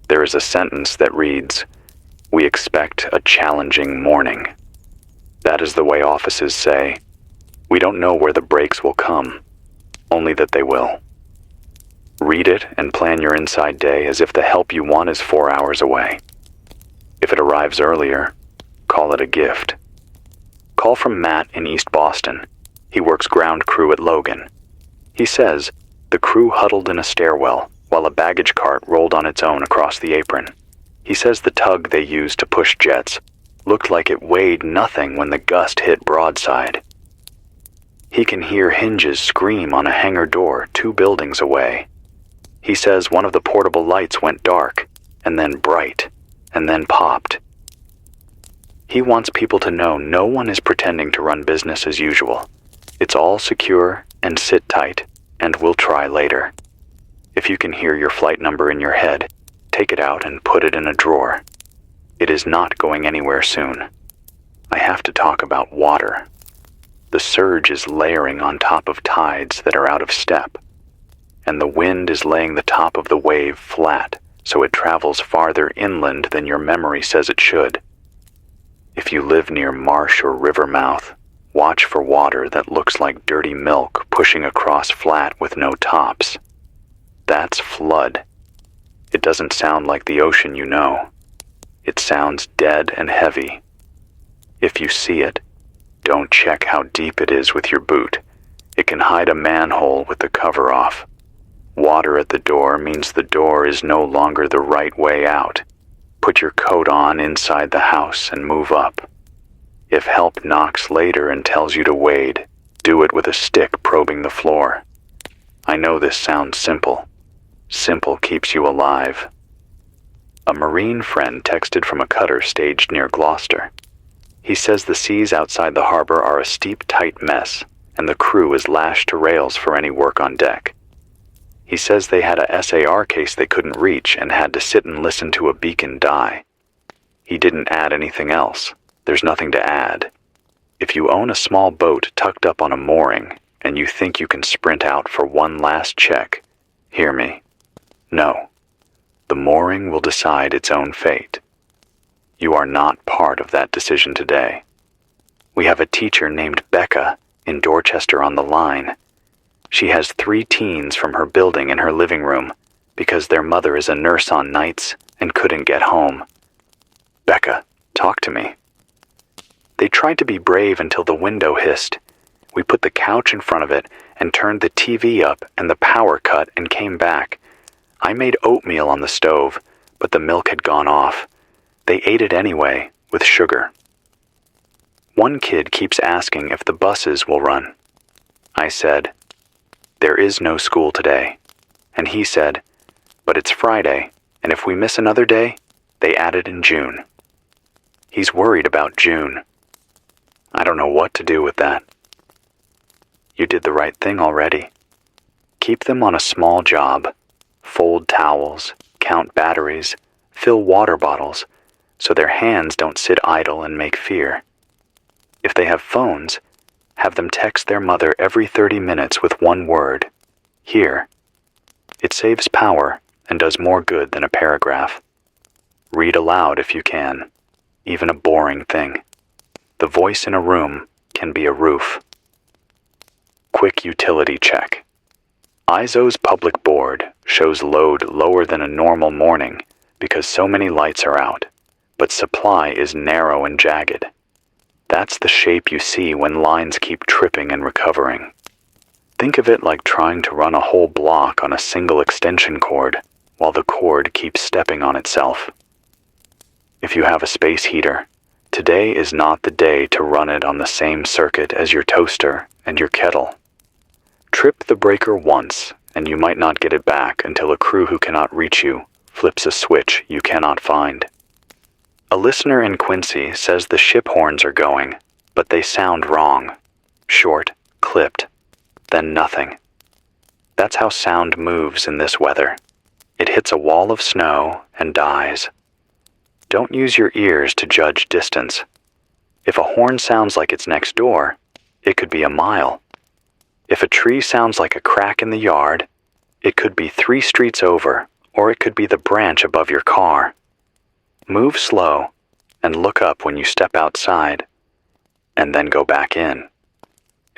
There is a sentence that reads, "We expect a challenging morning." That is the way offices say. We don't know where the breaks will come, only that they will. Read it and plan your inside day as if the help you want is 4 hours away. If it arrives earlier, call it a gift. Call from Matt in East Boston. He works ground crew at Logan. He says the crew huddled in a stairwell while a baggage cart rolled on its own across the apron. He says the tug they used to push jets looked like it weighed nothing when the gust hit broadside. He can hear hinges scream on a hangar door 2 buildings away. He says one of the portable lights went dark, and then bright, and then popped. He wants people to know no one is pretending to run business as usual. It's all secure and sit tight, and we'll try later. If you can hear your flight number in your head, take it out and put it in a drawer. It is not going anywhere soon. I have to talk about water. The surge is layering on top of tides that are out of step, and the wind is laying the top of the wave flat so it travels farther inland than your memory says it should. If you live near marsh or river mouth, watch for water that looks like dirty milk pushing across flat with no tops. That's flood. It doesn't sound like the ocean you know. It sounds dead and heavy. If you see it, don't check how deep it is with your boot. It can hide a manhole with the cover off. Water at the door means the door is no longer the right way out. Put your coat on inside the house and move up. If help knocks later and tells you to wade, do it with a stick probing the floor. I know this sounds simple. Simple keeps you alive. A Marine friend texted from a cutter staged near Gloucester. He says the seas outside the harbor are a steep, tight mess, and the crew is lashed to rails for any work on deck. He says they had a SAR case they couldn't reach and had to sit and listen to a beacon die. He didn't add anything else. There's nothing to add. If you own a small boat tucked up on a mooring and you think you can sprint out for one last check, hear me. No. The mooring will decide its own fate. You are not part of that decision today. We have a teacher named Becca in Dorchester on the line. She has 3 teens from her building in her living room because their mother is a nurse on nights and couldn't get home. Becca, talk to me. They tried to be brave until the window hissed. We put the couch in front of it and turned the TV up and the power cut and came back. I made oatmeal on the stove, but the milk had gone off. They ate it anyway, with sugar. One kid keeps asking if the buses will run. I said, "There is no school today." And he said, "But it's Friday, and if we miss another day, they add it in June." He's worried about June. I don't know what to do with that. You did the right thing already. Keep them on a small job. Fold towels, count batteries, fill water bottles, so their hands don't sit idle and make fear. If they have phones, have them text their mother every 30 minutes with one word, "Here." It saves power and does more good than a paragraph. Read aloud if you can, even a boring thing. The voice in a room can be a roof. Quick utility check. ISO's public board shows load lower than a normal morning because so many lights are out, but supply is narrow and jagged. That's the shape you see when lines keep tripping and recovering. Think of it like trying to run a whole block on a single extension cord while the cord keeps stepping on itself. If you have a space heater, today is not the day to run it on the same circuit as your toaster and your kettle. Trip the breaker once, and you might not get it back until a crew who cannot reach you flips a switch you cannot find. A listener in Quincy says the ship horns are going, but they sound wrong. Short, clipped, then nothing. That's how sound moves in this weather. It hits a wall of snow and dies. Don't use your ears to judge distance. If a horn sounds like it's next door, it could be a mile. If a tree sounds like a crack in the yard, it could be 3 streets over, or it could be the branch above your car. Move slow and look up when you step outside, and then go back in.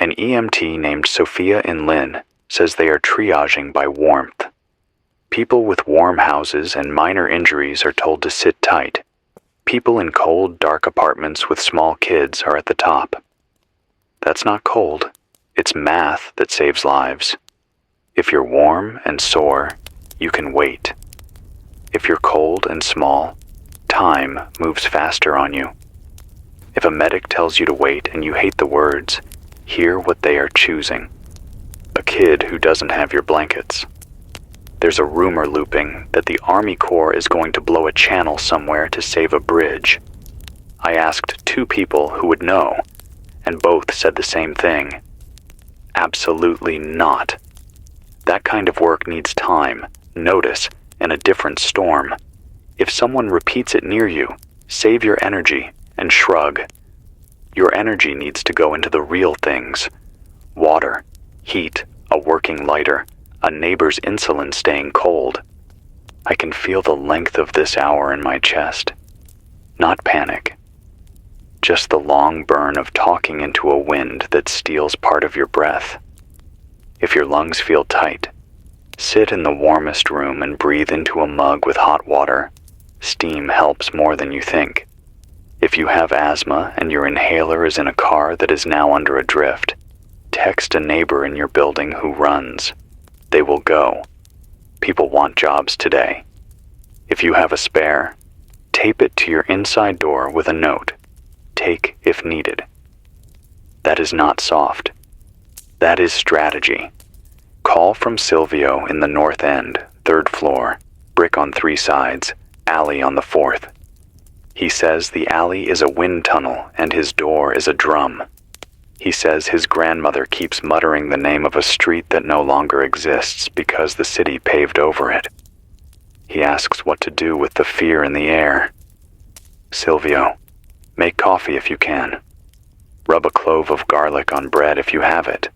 An EMT named Sophia in Lynn says they are triaging by warmth. People with warm houses and minor injuries are told to sit tight. People in cold, dark apartments with small kids are at the top. That's not cold. It's math that saves lives. If you're warm and sore, you can wait. If you're cold and small, time moves faster on you. If a medic tells you to wait and you hate the words, hear what they are choosing. A kid who doesn't have your blankets. There's a rumor looping that the Army Corps is going to blow a channel somewhere to save a bridge. I asked 2 people who would know, and both said the same thing. Absolutely not. That kind of work needs time, notice, and a different storm. If someone repeats it near you, save your energy and shrug. Your energy needs to go into the real things. Water, heat, a working lighter, a neighbor's insulin staying cold. I can feel the length of this hour in my chest. Not panic. Just the long burn of talking into a wind that steals part of your breath. If your lungs feel tight, sit in the warmest room and breathe into a mug with hot water. Steam helps more than you think. If you have asthma and your inhaler is in a car that is now under a drift, text a neighbor in your building who runs. They will go. People want jobs today. If you have a spare, tape it to your inside door with a note. Take if needed. That is not soft. That is strategy. Call from Silvio in the North End, 3rd floor, brick on 3 sides, alley on the 4th. He says the alley is a wind tunnel and his door is a drum. He says his grandmother keeps muttering the name of a street that no longer exists because the city paved over it. He asks what to do with the fear in the air. Silvio, make coffee if you can. Rub a clove of garlic on bread if you have it,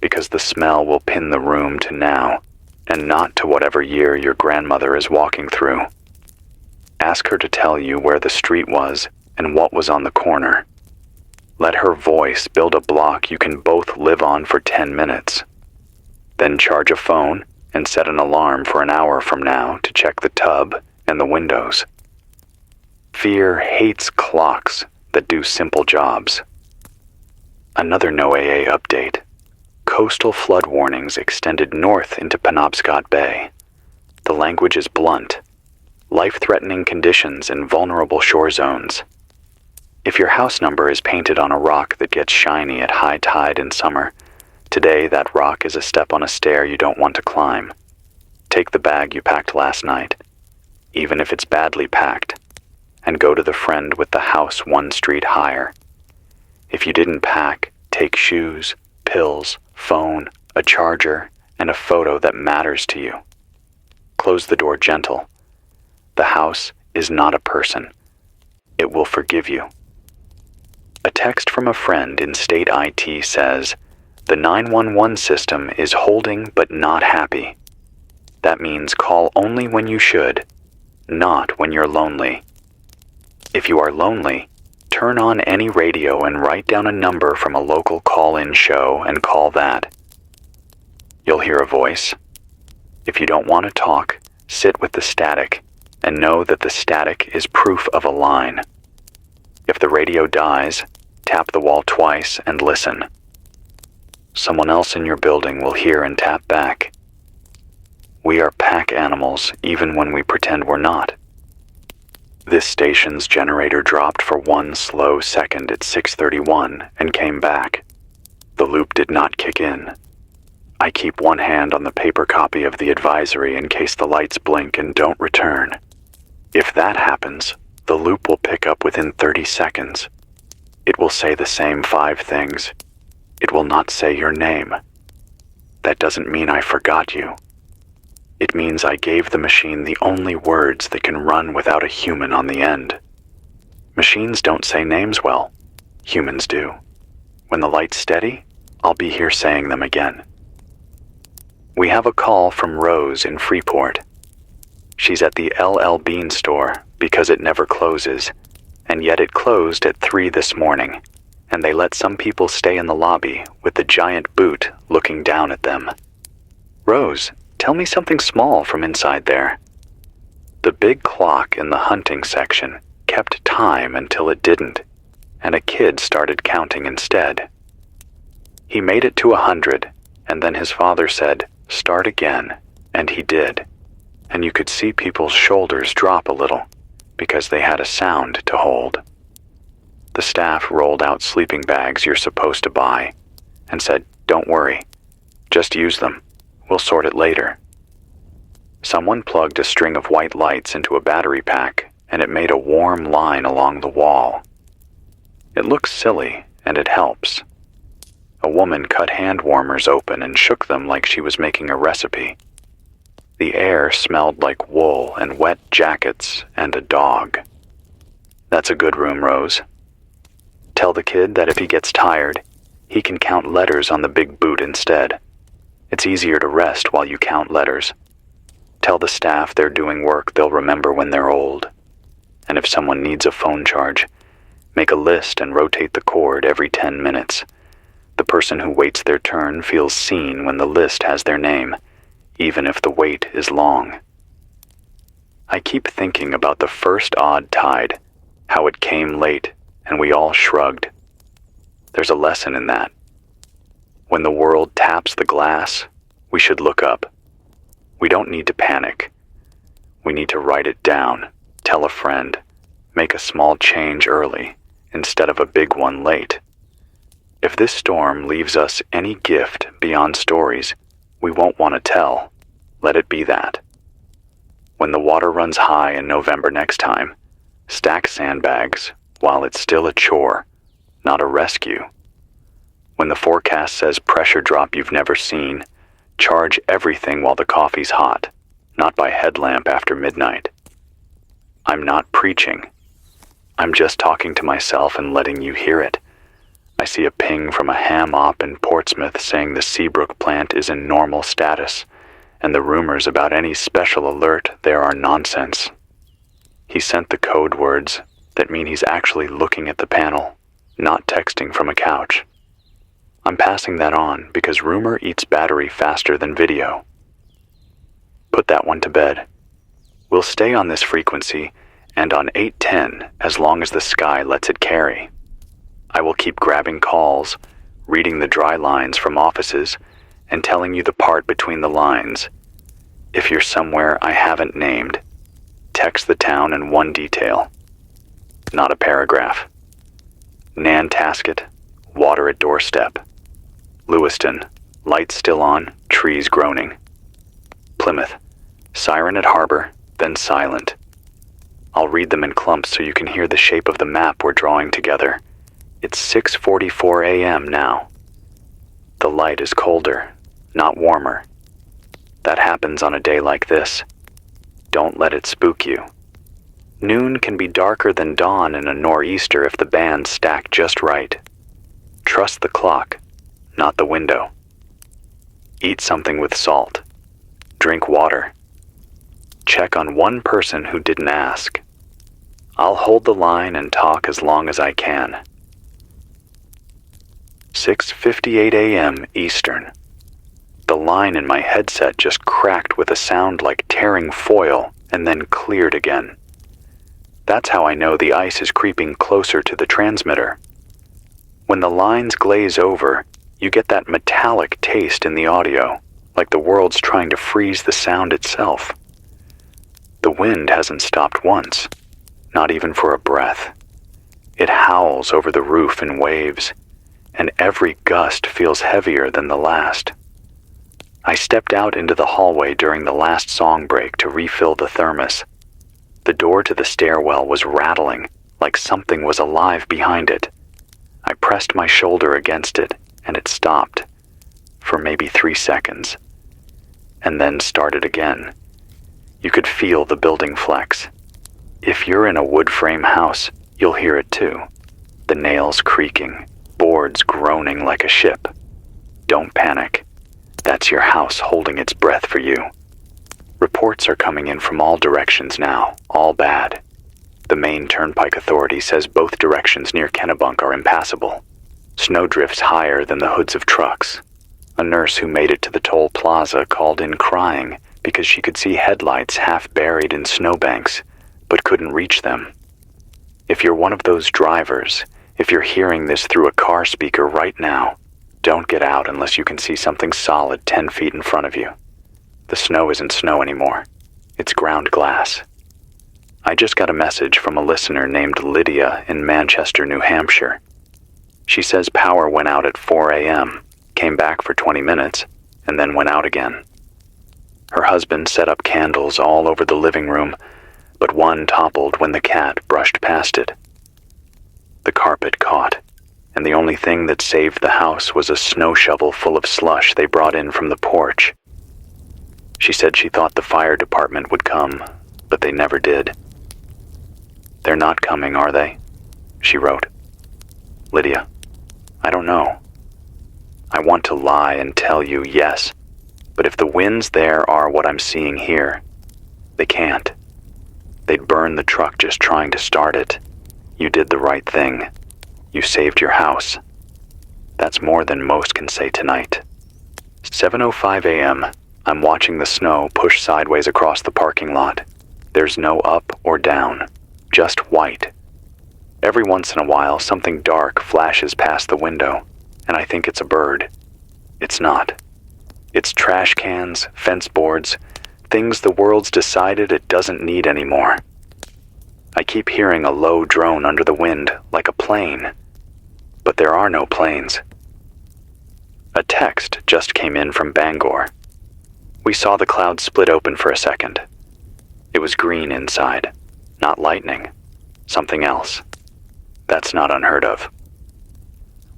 because the smell will pin the room to now, and not to whatever year your grandmother is walking through. Ask her to tell you where the street was and what was on the corner. Let her voice build a block you can both live on for 10 minutes. Then charge a phone and set an alarm for an hour from now to check the tub and the windows. Fear hates clocks that do simple jobs. Another No AA update. Coastal flood warnings extended north into Penobscot Bay. The language is blunt. Life-threatening conditions in vulnerable shore zones. If your house number is painted on a rock that gets shiny at high tide in summer, today that rock is a step on a stair you don't want to climb. Take the bag you packed last night, even if it's badly packed, and go to the friend with the house 1 street higher. If you didn't pack, take shoes, pills, phone, a charger, and a photo that matters to you. Close the door gentle. The house is not a person. It will forgive you. A text from a friend in state IT says, "The 911 system is holding but not happy." That means call only when you should, not when you're lonely. If you are lonely, turn on any radio and write down a number from a local call-in show and call that. You'll hear a voice. If you don't want to talk, sit with the static and know that the static is proof of a line. If the radio dies, tap the wall twice and listen. Someone else in your building will hear and tap back. We are pack animals even when we pretend we're not. This station's generator dropped for 1 slow second at 6:31 and came back. The loop did not kick in. I keep one hand on the paper copy of the advisory in case the lights blink and don't return. If that happens, the loop will pick up within 30 seconds. It will say the same 5 things. It will not say your name. That doesn't mean I forgot you. It means I gave the machine the only words that can run without a human on the end. Machines don't say names well. Humans do. When the light's steady, I'll be here saying them again. We have a call from Rose in Freeport. She's at the LL Bean store because it never closes, and yet it closed at 3 this morning, and they let some people stay in the lobby with the giant boot looking down at them. Rose, tell me something small from inside there. The big clock in the hunting section kept time until it didn't, and a kid started counting instead. He made it to 100, and then his father said, "Start again," and he did. And you could see people's shoulders drop a little, because they had a sound to hold. The staff rolled out sleeping bags you're supposed to buy, and said, "Don't worry, just use them. We'll sort it later." Someone plugged a string of white lights into a battery pack, and it made a warm line along the wall. It looks silly, and it helps. A woman cut hand warmers open and shook them like she was making a recipe. The air smelled like wool and wet jackets and a dog. That's a good room, Rose. Tell the kid that if he gets tired, he can count letters on the big boot instead. It's easier to rest while you count letters. Tell the staff they're doing work they'll remember when they're old. And if someone needs a phone charge, make a list and rotate the cord every 10 minutes. The person who waits their turn feels seen when the list has their name, even if the wait is long. I keep thinking about the first odd tide, how it came late, and we all shrugged. There's a lesson in that. When the world taps the glass, we should look up. We don't need to panic. We need to write it down, tell a friend, make a small change early, instead of a big one late. If this storm leaves us any gift beyond stories we won't want to tell, let it be that. When the water runs high in November next time, stack sandbags while it's still a chore, not a rescue. When the forecast says pressure drop you've never seen, charge everything while the coffee's hot, not by headlamp after midnight. I'm not preaching. I'm just talking to myself and letting you hear it. I see a ping from a ham op in Portsmouth saying the Seabrook plant is in normal status, and the rumors about any special alert there are nonsense. He sent the code words that mean he's actually looking at the panel, not texting from a couch. I'm passing that on because rumor eats battery faster than video. Put that one to bed. We'll stay on this frequency and on 810 as long as the sky lets it carry. I will keep grabbing calls, reading the dry lines from offices, and telling you the part between the lines. If you're somewhere I haven't named, text the town in one detail, not a paragraph. Nantasket, water at doorstep. Lewiston, lights still on, trees groaning. Plymouth, siren at harbor, then silent. I'll read them in clumps so you can hear the shape of the map we're drawing together. It's 6:44 a.m. now. The light is colder, not warmer. That happens on a day like this. Don't let it spook you. Noon can be darker than dawn in a nor'easter if the bands stack just right. Trust the clock, not the window. Eat something with salt. Drink water. Check on one person who didn't ask. I'll hold the line and talk as long as I can. 6:58 a.m. Eastern. The line in my headset just cracked with a sound like tearing foil and then cleared again. That's how I know the ice is creeping closer to the transmitter. When the lines glaze over, you get that metallic taste in the audio, like the world's trying to freeze the sound itself. The wind hasn't stopped once, not even for a breath. It howls over the roof in waves, and every gust feels heavier than the last. I stepped out into the hallway during the last song break to refill the thermos. The door to the stairwell was rattling, like something was alive behind it. I pressed my shoulder against it, and it stopped, for maybe 3 seconds, and then started again. You could feel the building flex. If you're in a wood frame house, you'll hear it too. The nails creaking, boards groaning like a ship. Don't panic. That's your house holding its breath for you. Reports are coming in from all directions now, all bad. The main turnpike authority says both directions near Kennebunk are impassable. Snow drifts higher than the hoods of trucks. A nurse who made it to the toll plaza called in crying because she could see headlights half buried in snowbanks, but couldn't reach them. If you're one of those drivers, if you're hearing this through a car speaker right now, don't get out unless you can see something solid 10 feet in front of you. The snow isn't snow anymore. It's ground glass. I just got a message from a listener named Lydia in Manchester, New Hampshire. She says power went out at 4 a.m., came back for 20 minutes, and then went out again. Her husband set up candles all over the living room, but one toppled when the cat brushed past it. The carpet caught, and the only thing that saved the house was a snow shovel full of slush they brought in from the porch. She said she thought the fire department would come, but they never did. They're not coming, are they? She wrote. Lydia, I don't know. I want to lie and tell you yes, but if the winds there are what I'm seeing here, they can't. They'd burn the truck just trying to start it. You did the right thing. You saved your house. That's more than most can say tonight. 7:05 a.m. I'm watching the snow push sideways across the parking lot. There's no up or down, just white. Every once in a while, something dark flashes past the window, and I think it's a bird. It's not. It's trash cans, fence boards, things the world's decided it doesn't need anymore. I keep hearing a low drone under the wind, like a plane. But there are no planes. A text just came in from Bangor. We saw the clouds split open for a second. It was green inside, not lightning, something else. That's not unheard of.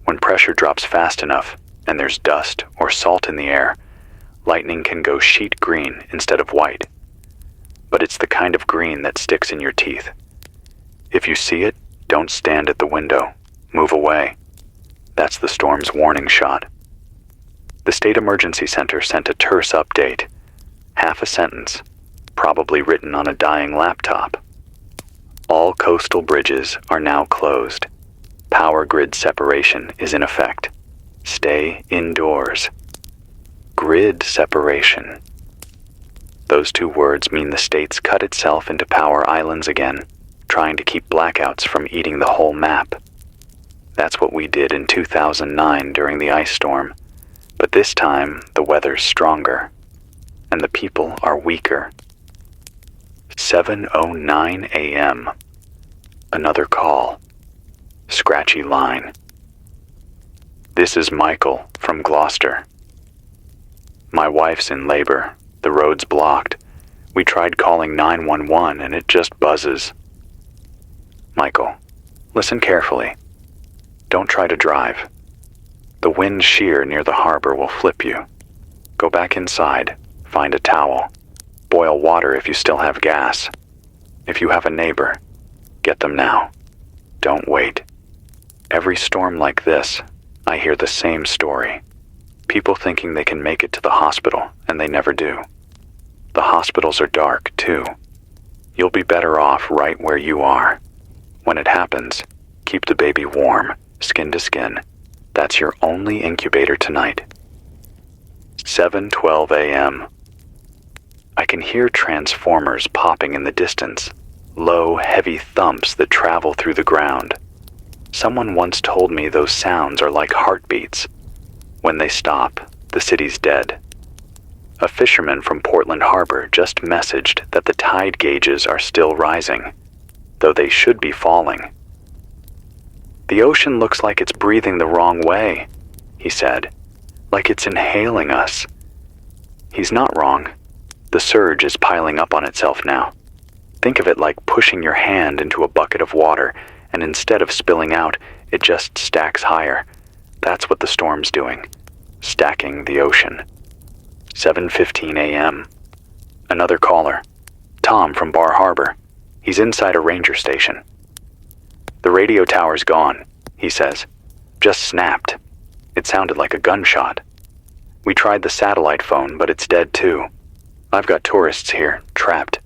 When pressure drops fast enough, and there's dust or salt in the air, lightning can go sheet green instead of white. But it's the kind of green that sticks in your teeth. If you see it, don't stand at the window. Move away. That's the storm's warning shot. The State Emergency Center sent a terse update. Half a sentence, probably written on a dying laptop. All coastal bridges are now closed. Power grid separation is in effect. Stay indoors. Grid separation. Those two words mean the state's cut itself into power islands again, trying to keep blackouts from eating the whole map. That's what we did in 2009 during the ice storm, but this time the weather's stronger, and the people are weaker. 7:09 a.m. Another call. Scratchy line. This is Michael from Gloucester. My wife's in labor. The road's blocked. We tried calling 911 and it just buzzes. Michael, listen carefully. Don't try to drive. The wind shear near the harbor will flip you. Go back inside. Find a towel. Boil water if you still have gas. If you have a neighbor, get them now. Don't wait. Every storm like this, I hear the same story. People thinking they can make it to the hospital, and they never do. The hospitals are dark, too. You'll be better off right where you are. When it happens, keep the baby warm, skin to skin. That's your only incubator tonight. 7:12 a.m. I can hear transformers popping in the distance, low, heavy thumps that travel through the ground. Someone once told me those sounds are like heartbeats. When they stop, the city's dead. A fisherman from Portland Harbor just messaged that the tide gauges are still rising, though they should be falling. The ocean looks like it's breathing the wrong way, he said, like it's inhaling us. He's not wrong. The surge is piling up on itself now. Think of it like pushing your hand into a bucket of water, and instead of spilling out, it just stacks higher. That's what the storm's doing, stacking the ocean. 7:15 a.m. Another caller. Tom from Bar Harbor. He's inside a ranger station. The radio tower's gone, he says. Just snapped. It sounded like a gunshot. We tried the satellite phone, but it's dead too. I've got tourists here, trapped.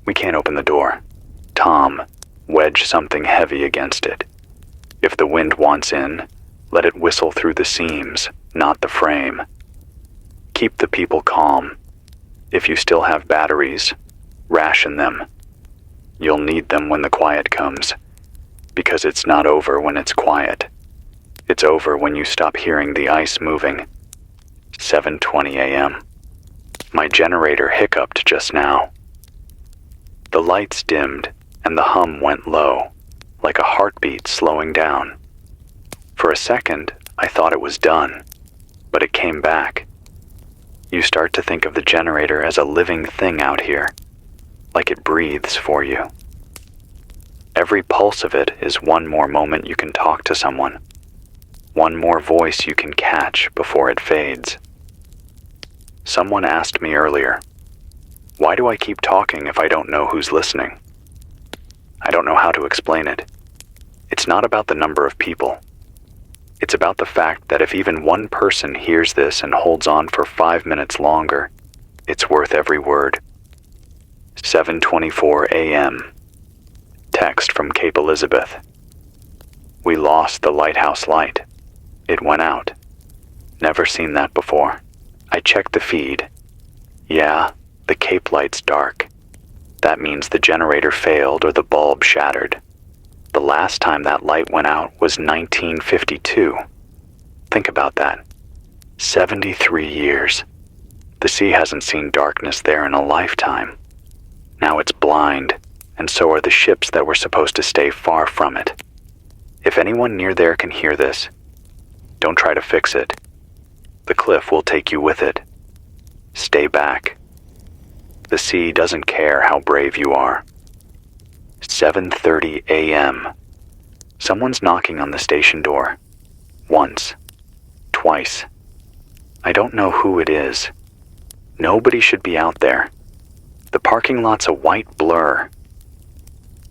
We can't open the door. Tom, wedge something heavy against it. If the wind wants in, let it whistle through the seams, not the frame. Keep the people calm. If you still have batteries, ration them. You'll need them when the quiet comes, because it's not over when it's quiet. It's over when you stop hearing the ice moving. 7:20 a.m. My generator hiccuped just now. The lights dimmed and the hum went low, like a heartbeat slowing down. For a second, I thought it was done, but it came back. You start to think of the generator as a living thing out here, like it breathes for you. Every pulse of it is one more moment you can talk to someone, one more voice you can catch before it fades. Someone asked me earlier, why do I keep talking if I don't know who's listening? I don't know how to explain it. It's not about the number of people. It's about the fact that if even one person hears this and holds on for 5 minutes longer, it's worth every word. 7:24 a.m. Text from Cape Elizabeth. We lost the lighthouse light. It went out. Never seen that before. I checked the feed. Yeah, the Cape light's dark. That means the generator failed or the bulb shattered. The last time that light went out was 1952. Think about that. 73 years. The sea hasn't seen darkness there in a lifetime. Now it's blind, and so are the ships that were supposed to stay far from it. If anyone near there can hear this, don't try to fix it. The cliff will take you with it. Stay back. The sea doesn't care how brave you are. 7:30 a.m. Someone's knocking on the station door. Once. Twice. I don't know who it is. Nobody should be out there. The parking lot's a white blur.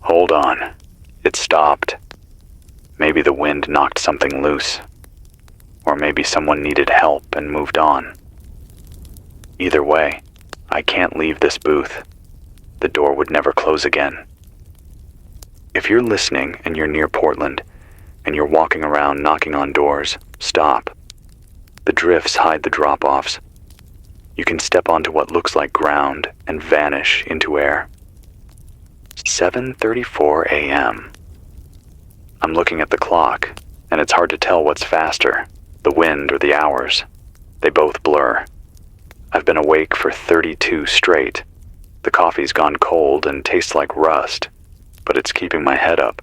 Hold on. It stopped. Maybe the wind knocked something loose. Or maybe someone needed help and moved on. Either way, I can't leave this booth. The door would never close again. If you're listening and you're near Portland, and you're walking around knocking on doors, stop. The drifts hide the drop-offs. You can step onto what looks like ground and vanish into air. 7:34 a.m. I'm looking at the clock, and it's hard to tell what's faster, the wind or the hours. They both blur. I've been awake for 32 straight. The coffee's gone cold and tastes like rust, but it's keeping my head up.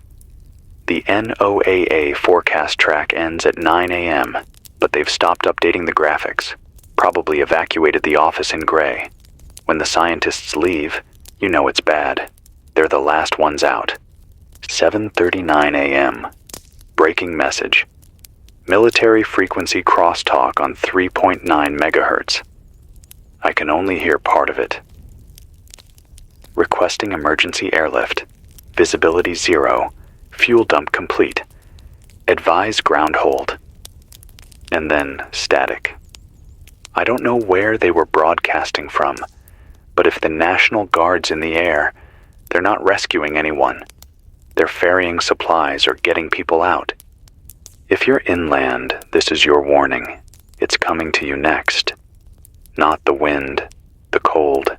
The NOAA forecast track ends at 9 a.m., but they've stopped updating the graphics, probably evacuated the office in gray. When the scientists leave, you know it's bad. They're the last ones out. 7:39 a.m. Breaking message. Military frequency crosstalk on 3.9 megahertz. I can only hear part of it. Requesting emergency airlift. Visibility 0. Fuel dump complete. Advise ground hold. And then static. I don't know where they were broadcasting from, but if the National Guard's in the air, they're not rescuing anyone. They're ferrying supplies or getting people out. If you're inland, this is your warning. It's coming to you next. Not the wind, the cold.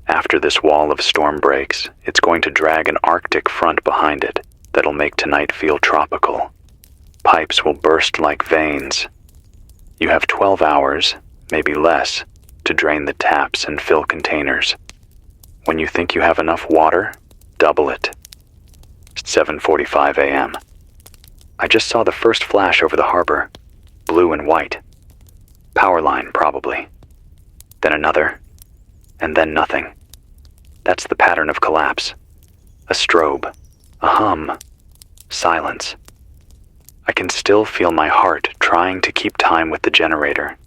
After this wall of storm breaks, it's going to drag an Arctic front behind it that'll make tonight feel tropical. Pipes will burst like veins. You have 12 hours, maybe less, to drain the taps and fill containers. When you think you have enough water, double it. 7:45 a.m. I just saw the first flash over the harbor, blue and white. Power line, probably. Then another, and then nothing. That's the pattern of collapse. A strobe, a hum, silence. I can still feel my heart trying to keep time with the generator.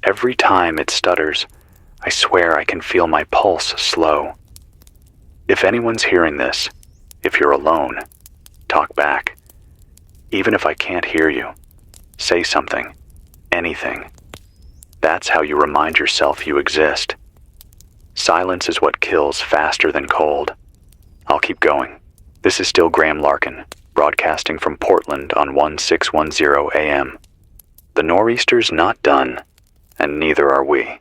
Every time it stutters, I swear I can feel my pulse slow. If anyone's hearing this, if you're alone, talk back. Even if I can't hear you, say something, anything. That's how you remind yourself you exist. Silence is what kills faster than cold. I'll keep going. This is still Graham Larkin, broadcasting from Portland on 1610 AM. The nor'easter's not done, and neither are we.